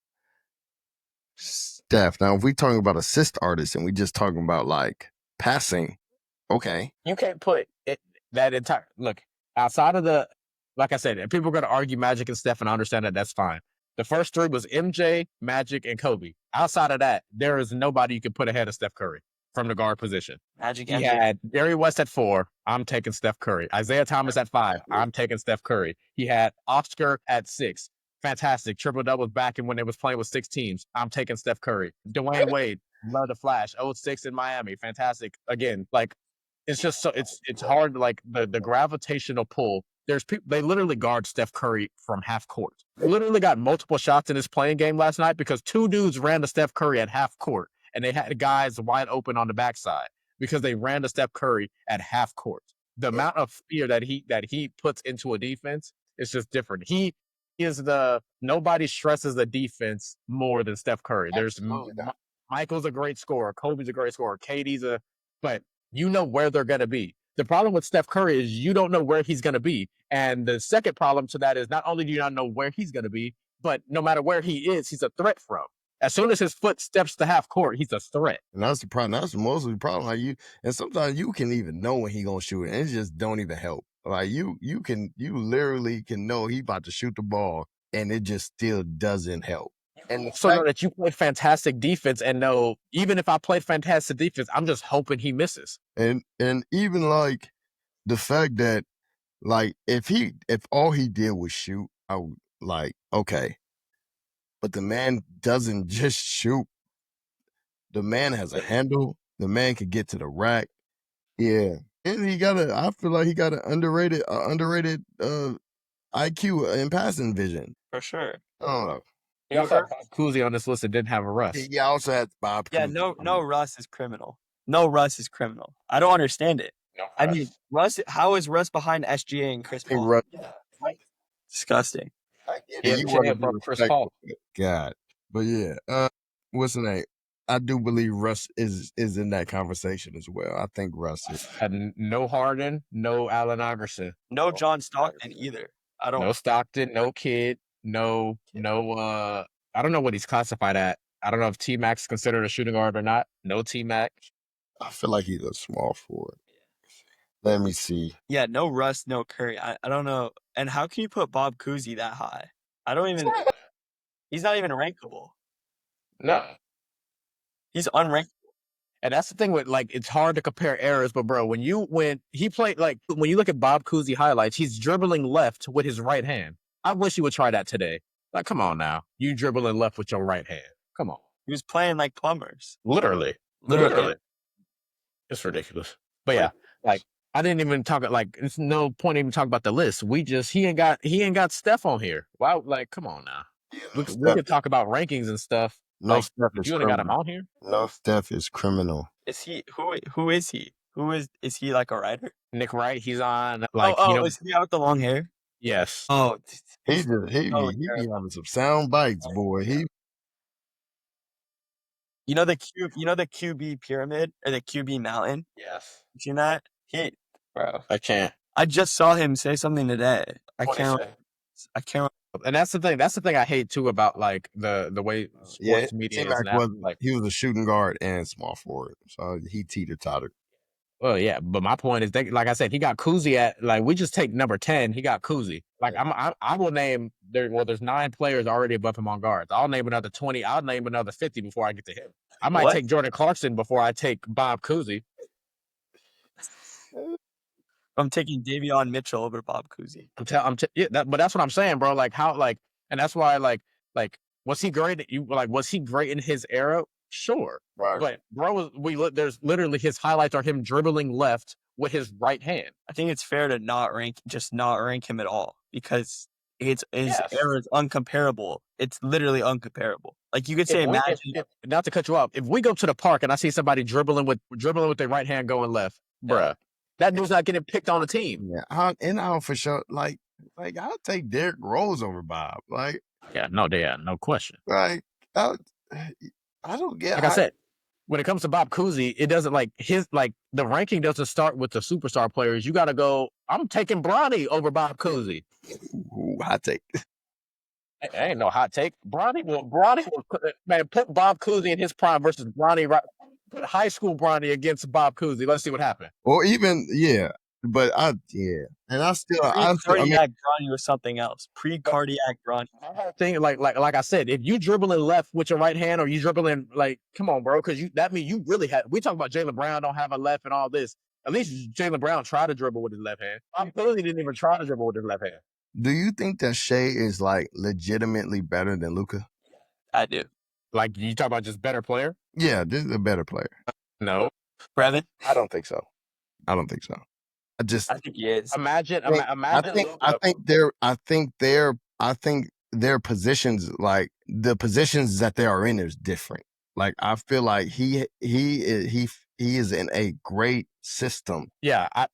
Steph. Now, if we talking about assist artists and we just talking about like passing, okay. You can't put that entire look outside of the, like I said, and people are going to argue Magic and Steph, and I understand that. That's fine. The first three was MJ, Magic, and Kobe. Outside of that, there is nobody you can put ahead of Steph Curry from the guard position. Magic. He had Jerry West at 4. I'm taking Steph Curry. Isaiah Thomas at 5. I'm taking Steph Curry. He had Oscar at 6. Fantastic. Triple doubles back in when they was playing with 6 teams. I'm taking Steph Curry. Dwayne Wade, love the Flash. 06 in Miami. Fantastic. Again, like it's just so it's hard. Like the gravitational pull. There's people, they literally guard Steph Curry from half court. Literally got multiple shots in his playing game last night because 2 dudes ran to Steph Curry at half court. And they had guys wide open on the backside because they ran to Steph Curry at half court. The amount of fear that he puts into a defense is just different. He is nobody stresses the defense more than Steph Curry. There's Michael's a great scorer, Kobe's a great scorer, KD's but you know where they're gonna be. The problem with Steph Curry is you don't know where he's gonna be. And the second problem to that is not only do you not know where he's gonna be, but no matter where he is, he's a threat from. As soon as his foot steps to half court, he's a threat. And that's the problem. That's mostly the problem. Like and sometimes you can even know when he gonna shoot it, and it just don't even help. Like you literally can know he about to shoot the ball, and it just still doesn't help. And so know that you play fantastic defense, and know even if I play fantastic defense, I'm just hoping he misses. And even like the fact that like if all he did was shoot, I would like okay. But the man doesn't just shoot. The man has a handle. The man can get to the rack. Yeah. And I feel like he got an underrated IQ in passing vision. For sure. I don't know. He also had Bob Cousy on this list that didn't have a Russ. He also had Bob Cousy. Yeah, no Russ is criminal. No Russ is criminal. I don't understand it. No, I mean, Russ, how is Russ behind SGA and Chris Paul? Disgusting. Yeah, you want to Chris Paul. God. But yeah, what's the name? I do believe Russ is in that conversation as well. I think Russ is. And no Harden, no Allen Iverson. No John Stockton either. No Stockton, no Kidd, no I don't know what he's classified at. I don't know if T-Mac is considered a shooting guard or not. No T-Mac. I feel like he's a small forward. Let me see. Yeah, no Russ, no Curry. I don't know. And how can you put Bob Cousy that high? He's not even rankable. No. He's unrankable. And that's the thing with like it's hard to compare errors, but bro, when you look at Bob Cousy highlights, he's dribbling left with his right hand. I wish he would try that today. Like, come on now. You dribbling left with your right hand. Come on. He was playing like plumbers. Literally. It's ridiculous. But yeah, like I didn't even talk like it's no point even talking about the list. He ain't got Steph on here. Wow, like come on now. We could talk about rankings and stuff. No, like, Steph is you ain't got him on here? No, Steph is criminal. Is he who is he? Who is he like a writer? Nick Wright, he's on like Is he out with the long hair? yes. Oh, He he's just he so be he be terrible. having some sound bites, boy. He You know the QB pyramid or the QB mountain? Yes. You seen that? Bro. I can't. I just saw him say something today. I What'd he can't. say? I can't. And that's the thing. That's the thing I hate too about like the way yeah, sports media is T-Mac now. was Like, he was a shooting guard and small forward, so he teeter-tottered. well, yeah, but my point is, like I said, he got Kuzi at like we just take number 10. He got Kuzi. Like I will name there. Well, there's 9 players already above him on guards. I'll name another 20. I'll name another 50 before I get to him. I might What? take Jordan Clarkson before I take Bob Cousy. I'm taking Davion Mitchell over Bob Cousy. But that's what I'm saying, bro. Like how and that's why like was he great? Was he great in his era? Sure, Right. but bro, there's literally his highlights are him dribbling left with his right hand. I think it's fair to not rank him at all because his era is uncomparable. It's literally uncomparable. Like you could say, imagine. Not to cut you off, if we go to the park and I see somebody dribbling with their right hand going left, bruh, that dude's not getting picked on the team. Yeah, I'll for sure like I'll take Derrick Rose over Bob. Like no question. like I don't get. Like I said, when it comes to Bob Cousy, it doesn't the ranking doesn't start with the superstar players. You got to go. I'm taking Bronny over Bob Cousy. Hot take. Ain't no hot take. Bronny will put Bob Cousy in his prime versus Bronny. Put high school Bronny against Bob Cousy. Let's see what happens. Or even but and I still pre-cardiac Bronny was something else. Pre-cardiac Bronny. Thing like I said, if you dribbling left with your right hand or you dribbling come on, bro, because that means you really have. We talk about Jaylen Brown don't have a left and all this. At least Jaylen Brown tried to dribble with his left hand. Bob Cousy didn't even try to dribble with his left hand. Do you think that Shea is legitimately better than Luka? I do. Like you talk about just better player? Yeah, this is a better player. No, Brevin? I don't think so. I think he is. Imagine. I think their positions, like the positions that they are in, is different. Like I feel like he is in a great system. Yeah, I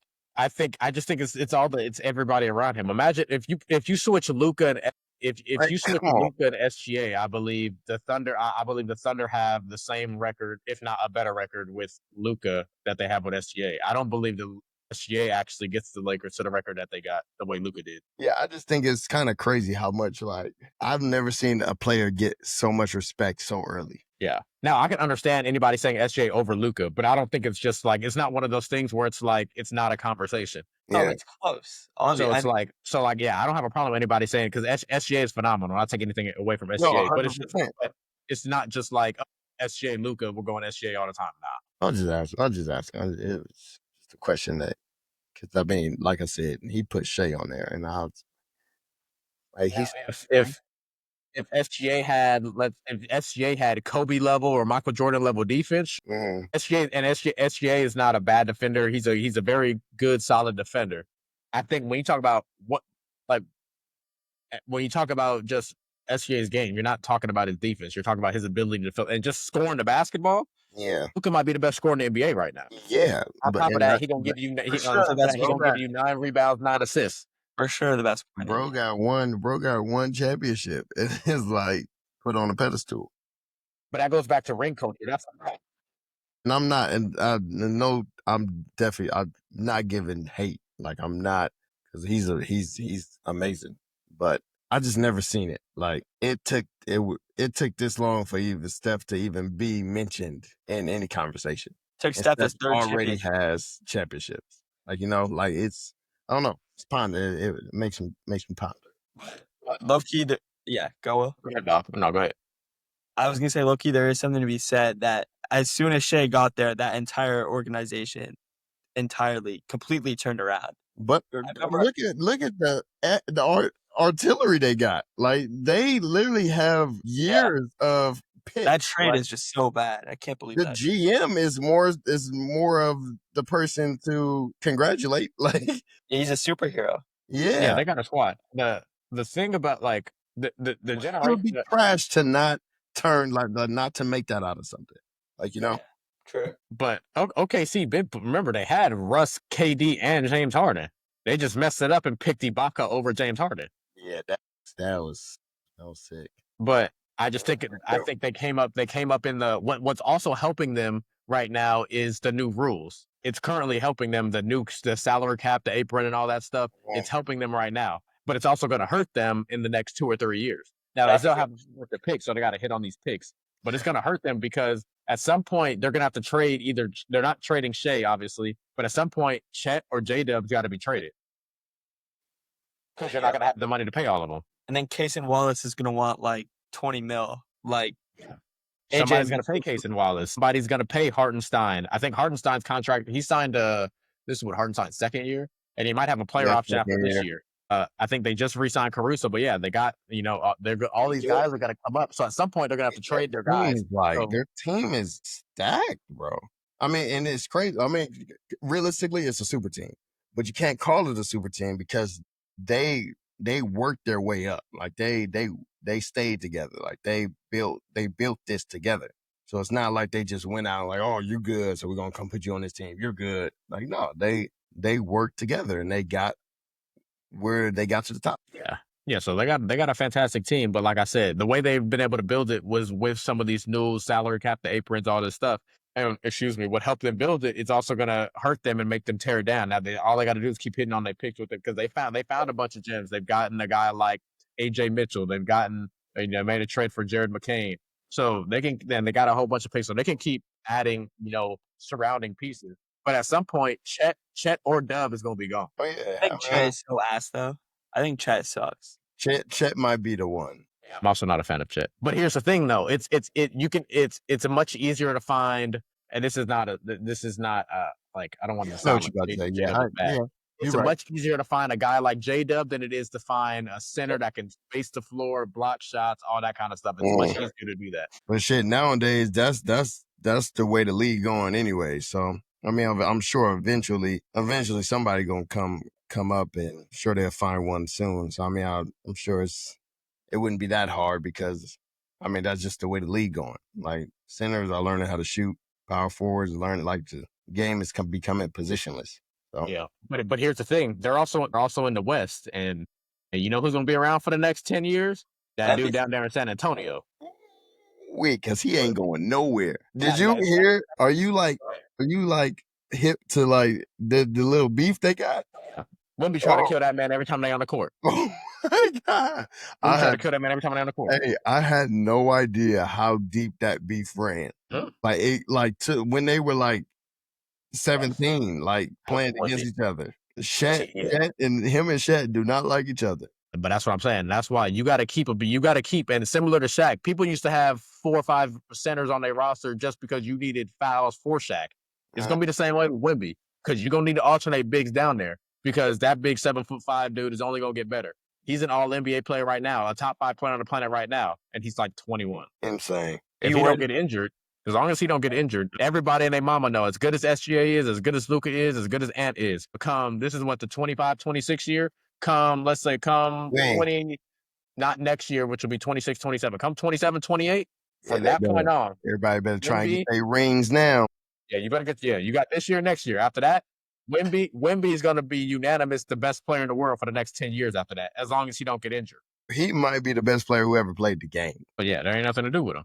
just think it's everybody around him. Imagine if you switch Luka and if you switch Luka and SGA, I believe the Thunder. I believe the Thunder have the same record, if not a better record, with Luka that they have with SGA. I don't believe the SGA actually gets the Lakers to the record that they got the way Luka did. Yeah, I just think it's kind of crazy how much I've never seen a player get so much respect so early. Yeah. Now I can understand anybody saying SGA over Luka, but I don't think it's just it's not one of those things where it's it's not a conversation. Yeah. Oh, it's close. So it's I don't have a problem with anybody saying because SGA is phenomenal. I'll take anything away from SGA, No, but it's not just SGA Luka. We're going SGA all the time now. I'll just ask. It was just a question because I mean, like I said, he put Shea on there, and if SGA had Kobe level or Michael Jordan level defense, SGA is not a bad defender. He's a very good, solid defender. I think when you talk about when you talk about just SGA's game, you're not talking about his defense. You're talking about his ability to fill and just scoring the basketball. Yeah, Luka might be the best scorer in the NBA right now. Yeah, on top of that, he gonna give you 9 rebounds, 9 assists. For sure, the best. Bro got one championship. It's put on a pedestal. But that goes back to ring culture. That's right. And I'm not, and I'm not giving hate. I'm not, because he's amazing. But I just never seen it. It took this long for even Steph to even be mentioned in any conversation. Took Steph his third already has championships. It's, I don't know. It's ponder. It makes me ponder. Low key, go ahead, Doc. No, go ahead. I was gonna say, low key, there is something to be said that as soon as Shea got there, that entire organization completely turned around. But look at the artillery they got. They literally have years of picks. That trade is just so bad. I can't believe the that. GM is more of the person to congratulate. He's a superhero. Yeah, they got a squad. The thing about the generation, it would be trash to not turn not to make that out of something. True. But OKC, remember they had Russ, KD, and James Harden. They just messed it up and picked Ibaka over James Harden. Yeah, that was sick. But I just think they came up in the what's also helping them right now is the new rules. It's currently helping them, the salary cap, the apron, and all that stuff. It's helping them right now, but it's also going to hurt them in the next 2 or 3 years. Now they still have the picks, so they got to hit on these picks, but it's going to hurt them because at some point they're going to have to trade. Either they're not trading Shea, obviously, but at some point Chet or J-Dub's got to be traded because you're not going to have the money to pay all of them. And then Cason Wallace is gonna want like 20 mil. Like somebody's going to pay Cason Wallace. Somebody's going to pay Hartenstein. I think Hartenstein's contract. He signed this is what Hartenstein's second year, and he might have a player option after this year. I think they just re-signed Caruso, but yeah, they got all these guys are going to come up. So at some point they're going to have to trade their guys. Their team is stacked, bro. I mean, and it's crazy. I mean, realistically, it's a super team, but you can't call it a super team because they worked their way up. Like they stayed together. Like they built this together. So it's not like they just went out like, oh, you good, so we're gonna come put you on this team. You're good. Like no, they worked together and they got where they got to the top. Yeah. So they got a fantastic team, but like I said, the way they've been able to build it was with some of these new salary cap, the aprons, all this stuff. And what helped them build it, it's also going to hurt them and make them tear it down. Now all they got to do is keep hitting on their picks with it because they found a bunch of gems. They've gotten a guy like AJ Mitchell. They've gotten made a trade for Jared McCain. So they got a whole bunch of picks. So they can keep adding surrounding pieces. But at some point, Chet or Dub is going to be gone. Oh, yeah. I think Chet is so ass though. I think Chet sucks. Chet might be the one. I'm also not a fan of Chet. But here's the thing, though. It's a much easier to find, and this is not like I don't want to sound like it's much easier to find a guy like J-Dub than it is to find a center that can space the floor, block shots, all that kind of stuff. It's much easier to do that. But shit, nowadays that's the way the league going anyway. So I mean, I'm sure eventually somebody gonna come up, and sure they'll find one soon. So I mean, I'm sure it wouldn't be that hard because I mean that's just the way the league going. Like centers are learning how to shoot, power forwards are learning like the game is becoming positionless. So. Yeah, but here's the thing: they're also in the West, and you know who's gonna be around for the next 10 years? That dude down there in San Antonio. Wait, because he ain't going nowhere. Did you hear? Are you like hip to like the little beef they got? Wemby try to kill that man every time they on the court. Oh my God! I try to kill that man every time they on the court. Hey, I had no idea how deep that beef ran. Huh? When they were like 17, like playing against each other. Shet and him and Shet do not like each other. But that's what I'm saying. That's why you got to keep and similar to Shaq, people used to have 4 or 5 centers on their roster just because you needed fouls for Shaq. It's going to be the same way with Wemby because you're going to need to alternate bigs down there because that big 7'5" dude is only going to get better. He's an all NBA player right now, a top 5 player on the planet right now, and he's like 21. Insane. If he don't get injured, as long as he don't get injured, everybody and their mama know as good as SGA is, as good as Luka is, as good as Ant is. This is what the 25, 26 year. Let's say 20, not next year, which will be 26, 27. Come 27, 28. From that point on, everybody better try and get their rings now. Yeah, you better you got this year, next year. After that, Wemby is going to be unanimous the best player in the world for the next 10 years after that, as long as he don't get injured. He might be the best player who ever played the game. But yeah, there ain't nothing to do with him.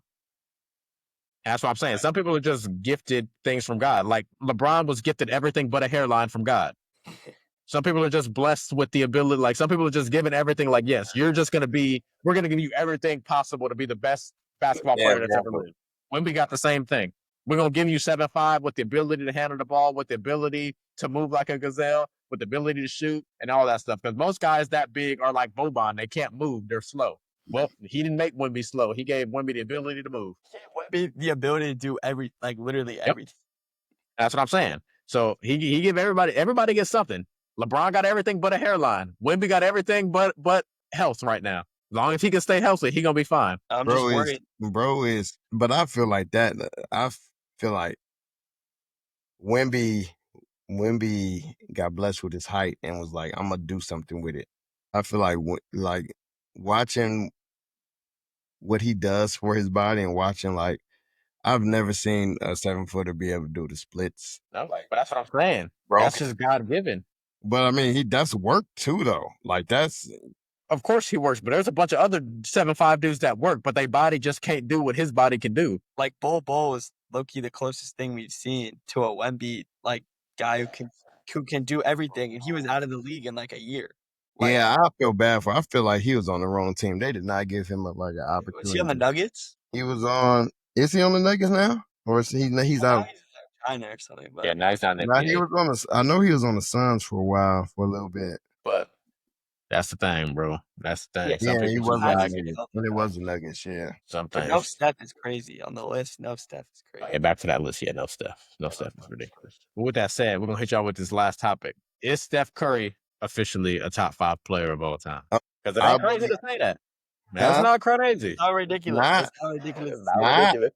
That's what I'm saying. Some people are just gifted things from God. Like LeBron was gifted everything but a hairline from God. Some people are just blessed with the ability. Like some people are just given everything. Like, yes, we're going to give you everything possible to be the best basketball player that's ever lived. Wemby got the same thing. We're going to give you 7'5" with the ability to handle the ball, with the ability to move like a gazelle, with the ability to shoot and all that stuff. Because most guys that big are like Boban. They can't move. They're slow. Well, he didn't make Wemby slow. He gave Wemby the ability to move. Wemby the ability to do literally everything. That's what I'm saying. So he give everybody gets something. LeBron got everything but a hairline. Wemby got everything but health right now. As long as he can stay healthy, he gonna be fine. I'm just worried. But I feel like that. I feel like Wemby got blessed with his height and was like, I'm gonna do something with it. I feel like watching what he does for his body and watching I've never seen a 7-footer be able to do the splits. No, but that's what I'm saying. Bro, That's just God given. but I mean, he does work too, though. Like that's Of course he works, but there's a bunch of other 7'5" dudes that work, but their body just can't do what his body can do. Like Bol is low-key the closest thing we've seen to a Wemby like guy who can do everything, and he was out of the league in like a year. Like, yeah. I feel bad for. I feel like he was on the wrong team. They did not give him an was opportunity. he on the Nuggets? He was on. Is he on the Nuggets now, or is he's Now out? he's in China or something. But Yeah, now he's not in the Nah, he NBA. was on the. I know he was on the Suns for a while, for a little bit. But that's the thing, bro. That's the thing. Yeah, Some Yeah, he people was just on lack the it. Nuggets. And it was the Nuggets. Yeah. Some but no things. Steph is crazy on the list. No Steph is crazy. Yeah, back to that list. Yeah, no Steph. No Steph is ridiculous. But with that said, we're gonna hit y'all with this last topic. Is Steph Curry officially a top 5 player of all time? Because it ain't crazy to say that. That's not crazy. It's not ridiculous. Nah. It's not ridiculous. It's not Nah. ridiculous.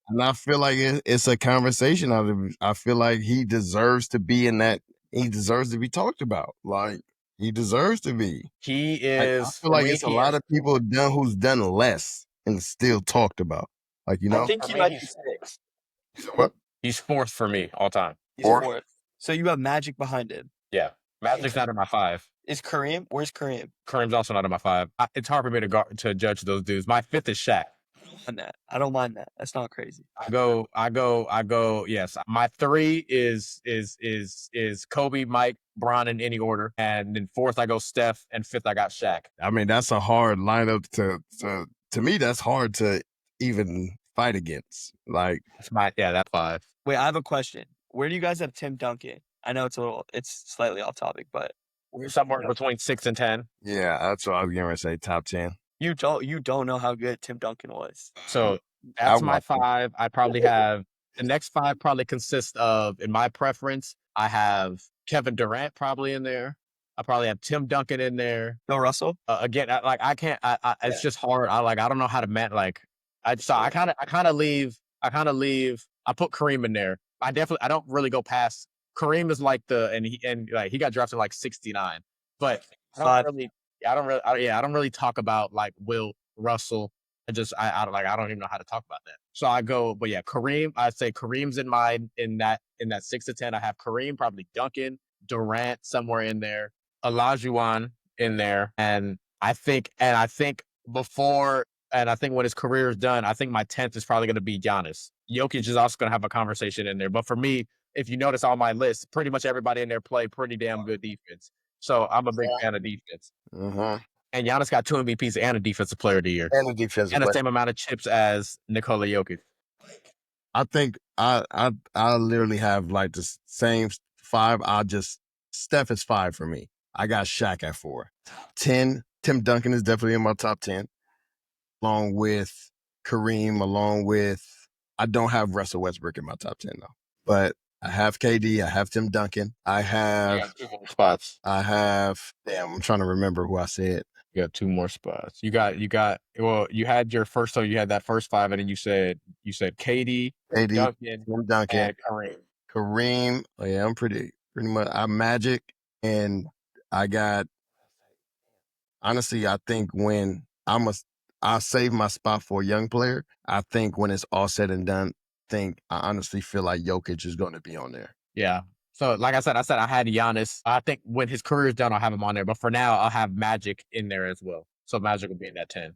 And I feel like it's a conversation out of. I feel like he deserves to be in that. He deserves to be talked about. Like he deserves to be. He Like, is. I feel like it's a lot of people who's done less and still talked about. Like you know, I think he might be 6. what? He's 4th for me all time. He's 4th. So you have Magic behind him. Yeah, Magic's not in my 5. Is Kareem? Where's Kareem? Kareem's also not in my 5. It's hard for me to judge those dudes. My 5th is Shaq. I don't mind that. That's not crazy. I go. Yes, my 3 is Kobe, Mike, Bron in any order, and then 4th I go Steph, and 5th I got Shaq. I mean, that's a hard lineup to me. That's hard to even fight against. Like that's 5. Wait, I have a question. Where do you guys have Tim Duncan? I know it's slightly off topic, but Somewhere between 6 and 10. yeah, that's what I was gonna say. Top 10. you don't know how good Tim Duncan was. So that's my 5. I probably have the next 5 probably consists of, in my preference, I have Kevin Durant probably in there. I probably have Tim Duncan in there. Bill Russell? Again, I can't. It's just hard. I don't know how to I kind of leave. I put Kareem in there. I don't really go past. Kareem is like he got drafted like 69, but I don't really talk about like Will Russell. I don't even know how to talk about that. So I go, but yeah, Kareem. I'd say Kareem's in that 6 to 10. I have Kareem, probably Duncan, Durant somewhere in there, Olajuwon in there, and I think when his career is done, I think my 10th is probably going to be Giannis. Jokic is also going to have a conversation in there, but for me, if you notice on my list, pretty much everybody in there play pretty damn good defense. So I'm a big fan of defense. Mm-hmm. And Giannis got 2 MVPs and a Defensive Player of the Year, And a defensive and the player. same amount of chips as Nikola Jokic. I think I literally have like the same 5. Steph is 5 for me. I got Shaq at 4. 10. Tim Duncan is definitely in my top 10, along with Kareem. I don't have Russell Westbrook in my top 10 though, but I have KD. I have Tim Duncan. I have 2 more spots. Damn, I'm trying to remember who I said. You got 2 more spots. You had your first, so you had that first 5, and then you said KD, Duncan, Tim Duncan, and Kareem. Kareem. Oh yeah, I'm pretty much. I'm Magic, and I got. Honestly, I think when I save my spot for a young player. I think when it's all said and done, I honestly feel like Jokic is going to be on there. Yeah. So like I said I had Giannis. I think when his career is done, I'll have him on there. But for now, I'll have Magic in there as well. So Magic will be in that 10.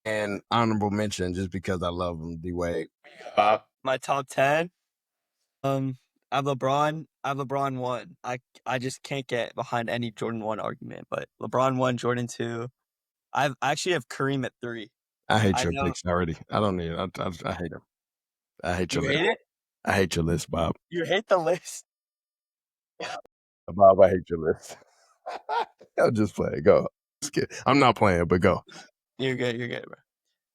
And honorable mention, just because I love him, D-Wade. My top 10. I have LeBron. I have LeBron 1. I just can't get behind any Jordan 1 argument. But LeBron 1, Jordan 2. I actually have Kareem at 3. I hate your picks already. I don't need it. I hate him. I hate your list. Hate it? I hate your list, Bob. You hate the list? Bob, I hate your list. I'll just play it. Go. I'm not playing, but go. You're good,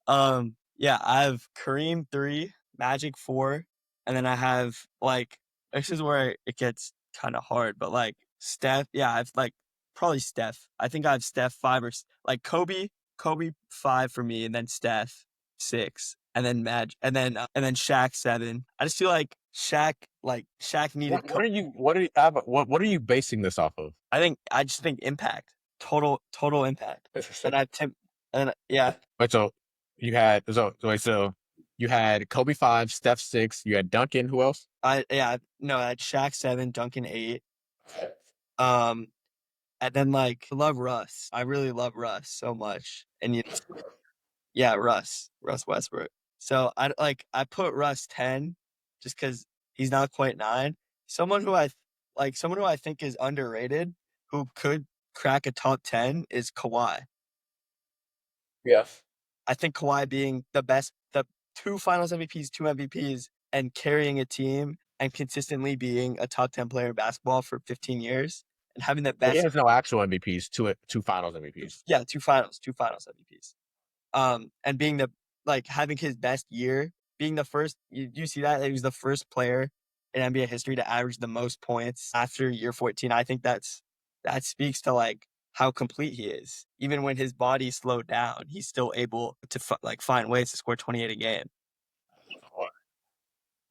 bro. Yeah, I have Kareem 3, Magic 4, and then I have this is where it gets kind of hard, but Steph. Yeah, I've probably Steph. I think I have Steph 5 or Kobe 5 for me, and then Steph 6, and then and then Shaq 7. I just feel like Shaq needed. What are you basing this off of? I just think impact, total impact. And I Tim, and yeah. Wait, so you had You had Kobe 5, Steph 6. You had Duncan. Who else? I had Shaq 7, Duncan 8. And then I love Russ. I really love Russ so much. And Russ Westbrook. So I put Russ 10 just because he's not quite 9. Someone who I think is underrated, who could crack a top 10 is Kawhi. Yes. I think Kawhi being the 2 Finals MVPs, 2 MVPs, and carrying a team and consistently being a top 10 player in basketball for 15 years and having the He best. has no actual MVPs, two Finals MVPs. Yeah, 2 Finals MVPs. And being having his best year, being the first. You see that he was the first player in NBA history to average the most points after year 14. I think that speaks to how complete he is. Even when his body slowed down, he's still able to find ways to score 28 a game.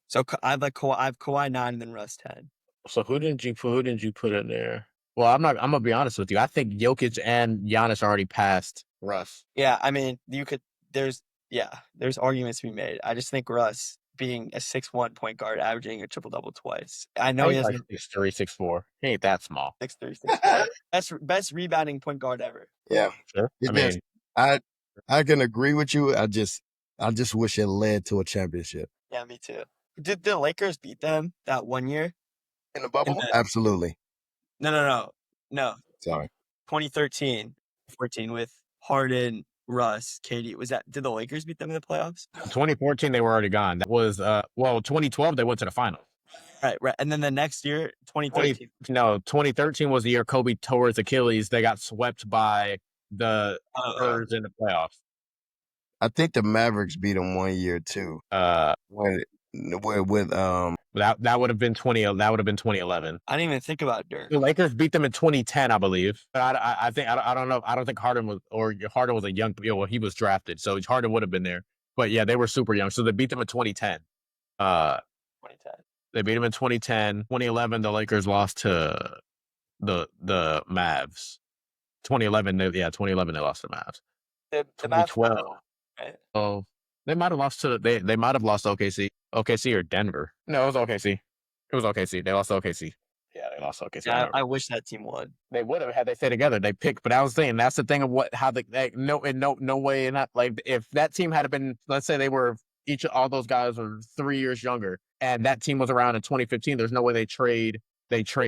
So I have Kawhi 9 and then Russ 10. So who didn't you put in there? Well, I'm gonna be honest with you. I think Jokic and Giannis already passed Russ. Yeah, I mean, there's arguments to be made. I just think Russ being a 6'1" point guard, averaging a triple-double twice. I know he has like 6'3", 6'4". He ain't that small. 6'3", 6'4". Best rebounding point guard ever. Yeah. Sure. I can agree with you. I just wish it led to a championship. Yeah, me too. Did the Lakers beat them that one year? In the bubble? Absolutely. No. Sorry. 2013, 14 with Harden, Russ, KD. Did the Lakers beat them in the playoffs? 2014, they were already gone. That was 2012, they went to the finals. Right. And then the next year, 2013. 2013 was the year Kobe tore his Achilles. They got swept by the Spurs in the playoffs. I think the Mavericks beat them one year too. That would have been 2011. I didn't even think about Dirk. The Lakers beat them in 2010, I believe. But I don't know. I don't think Harden was a young. Well, he was drafted, so Harden would have been there. But yeah, they were super young, so they beat them in 2010. 2010. They beat them in 2010. 2011, the Lakers lost to the Mavs. 2011, they lost to the Mavs. The 2012. Mavs, right? Oh, they might have lost to they might have lost to OKC or Denver. No, it was OKC. It was OKC. They lost to OKC. Yeah, they lost to OKC. Yeah, I wish that team won. They would have had they stayed together. They picked, but I was saying that's the thing of no way, not like if that team had been, let's say they were all those guys were 3 years younger, and that team was around in 2015. There's no way they trade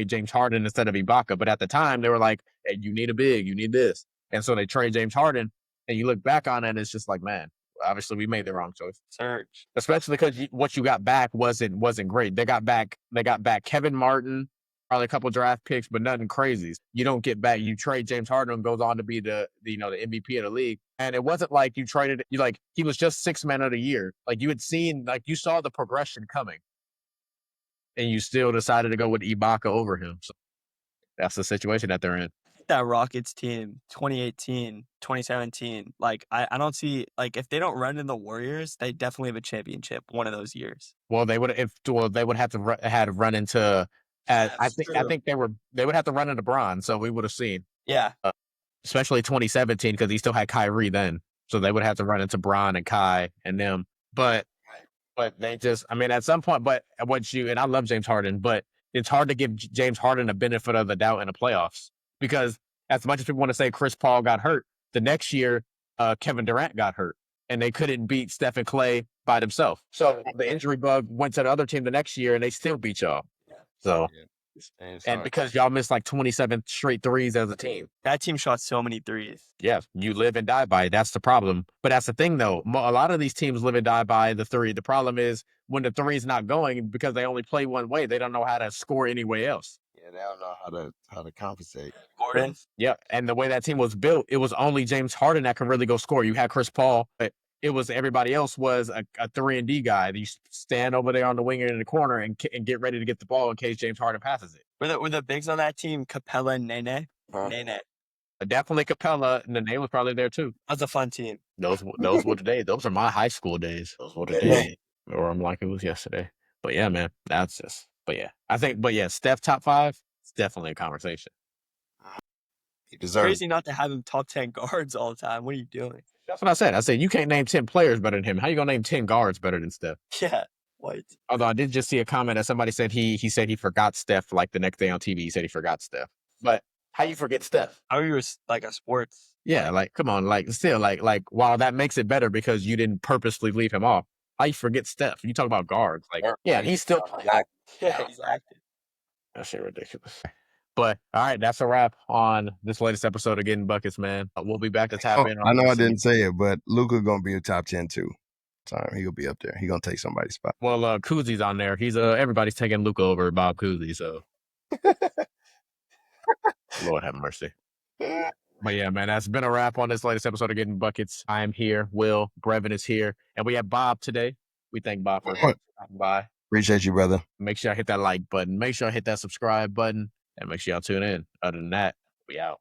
James Harden instead of Ibaka. But at the time, they were like, hey, you need a big, you need this, and so they trade James Harden. And you look back on it, and it's just like, man, obviously we made the wrong choice. Surge, especially because what you got back wasn't great. They got back Kevin Martin, probably a couple draft picks, but nothing crazy. You don't get back. You trade James Harden, and goes on to be the MVP of the league. And it wasn't like you traded he was just 6th man of the year. Like you had seen, you saw the progression coming, and you still decided to go with Ibaka over him. So that's the situation that they're in. That Rockets team, 2018, 2017, I don't see, if they don't run in the Warriors, they definitely have a championship one of those years. Well, they would have to run into. I think they would have to run into Bron, so we would have seen. Yeah, especially 2017 because he still had Kyrie then, so they would have to run into Bron and Kai and them. But they just, at some point. But and I love James Harden, but it's hard to give James Harden a benefit of the doubt in the playoffs. Because as much as people want to say Chris Paul got hurt, the next year Kevin Durant got hurt, and they couldn't beat Steph and Clay by themselves. So the injury bug went to the other team the next year, and they still beat y'all. So, and because y'all missed 27 straight threes as a team. That team shot so many threes. Yeah, you live and die by it. That's the problem. But that's the thing, though. A lot of these teams live and die by the three. The problem is when the three's not going because they only play one way, they don't know how to score any way else. Yeah, they don't know how to compensate. Gordon. Yeah, and the way that team was built, it was only James Harden that can really go score. You had Chris Paul, but it was everybody else was a 3-and-D guy. You stand over there on the wing in the corner and get ready to get the ball in case James Harden passes it. Were the bigs on that team Capella and Nene? Nene. Definitely Capella. Nene was probably there too. That was a fun team. Those were the days. Those are my high school days. Those were the days. Or I'm like it was yesterday. But yeah, man, that's just. But yeah, I think. But yeah, Steph top 5. It's definitely a conversation. He deserves. Crazy not to have him top 10 guards all the time. What are you doing? That's what I said. I said you can't name 10 players better than him. How you gonna name 10 guards better than Steph? Yeah, White. Although I did just see a comment that somebody said he said he forgot Steph like the next day on TV. He said he forgot Steph. But how you forget Steph? How are you like a sports? Yeah, like come on, like still like while that makes it better because you didn't purposely leave him off. How you forget Steph? You talk about guards, like yeah, he's still Yeah, he's active. that shit ridiculous. But all right, that's a wrap on this latest episode of Getting Buckets, man. We'll be back to tap in. I know I didn't say it, but Luka gonna be a top 10 too. Sorry, he gonna be up there. He gonna take somebody's spot. Well, Kuzie's on there. He's everybody's taking Luka over Bob Cousy, so Lord have mercy. But yeah, man, that's been a wrap on this latest episode of Getting Buckets. I'm here. Will Brevin is here, and we have Bob today. We thank Bob for stopping by. Appreciate you, brother. Make sure I hit that like button. Make sure I hit that subscribe button, and make sure y'all tune in. Other than that, we out.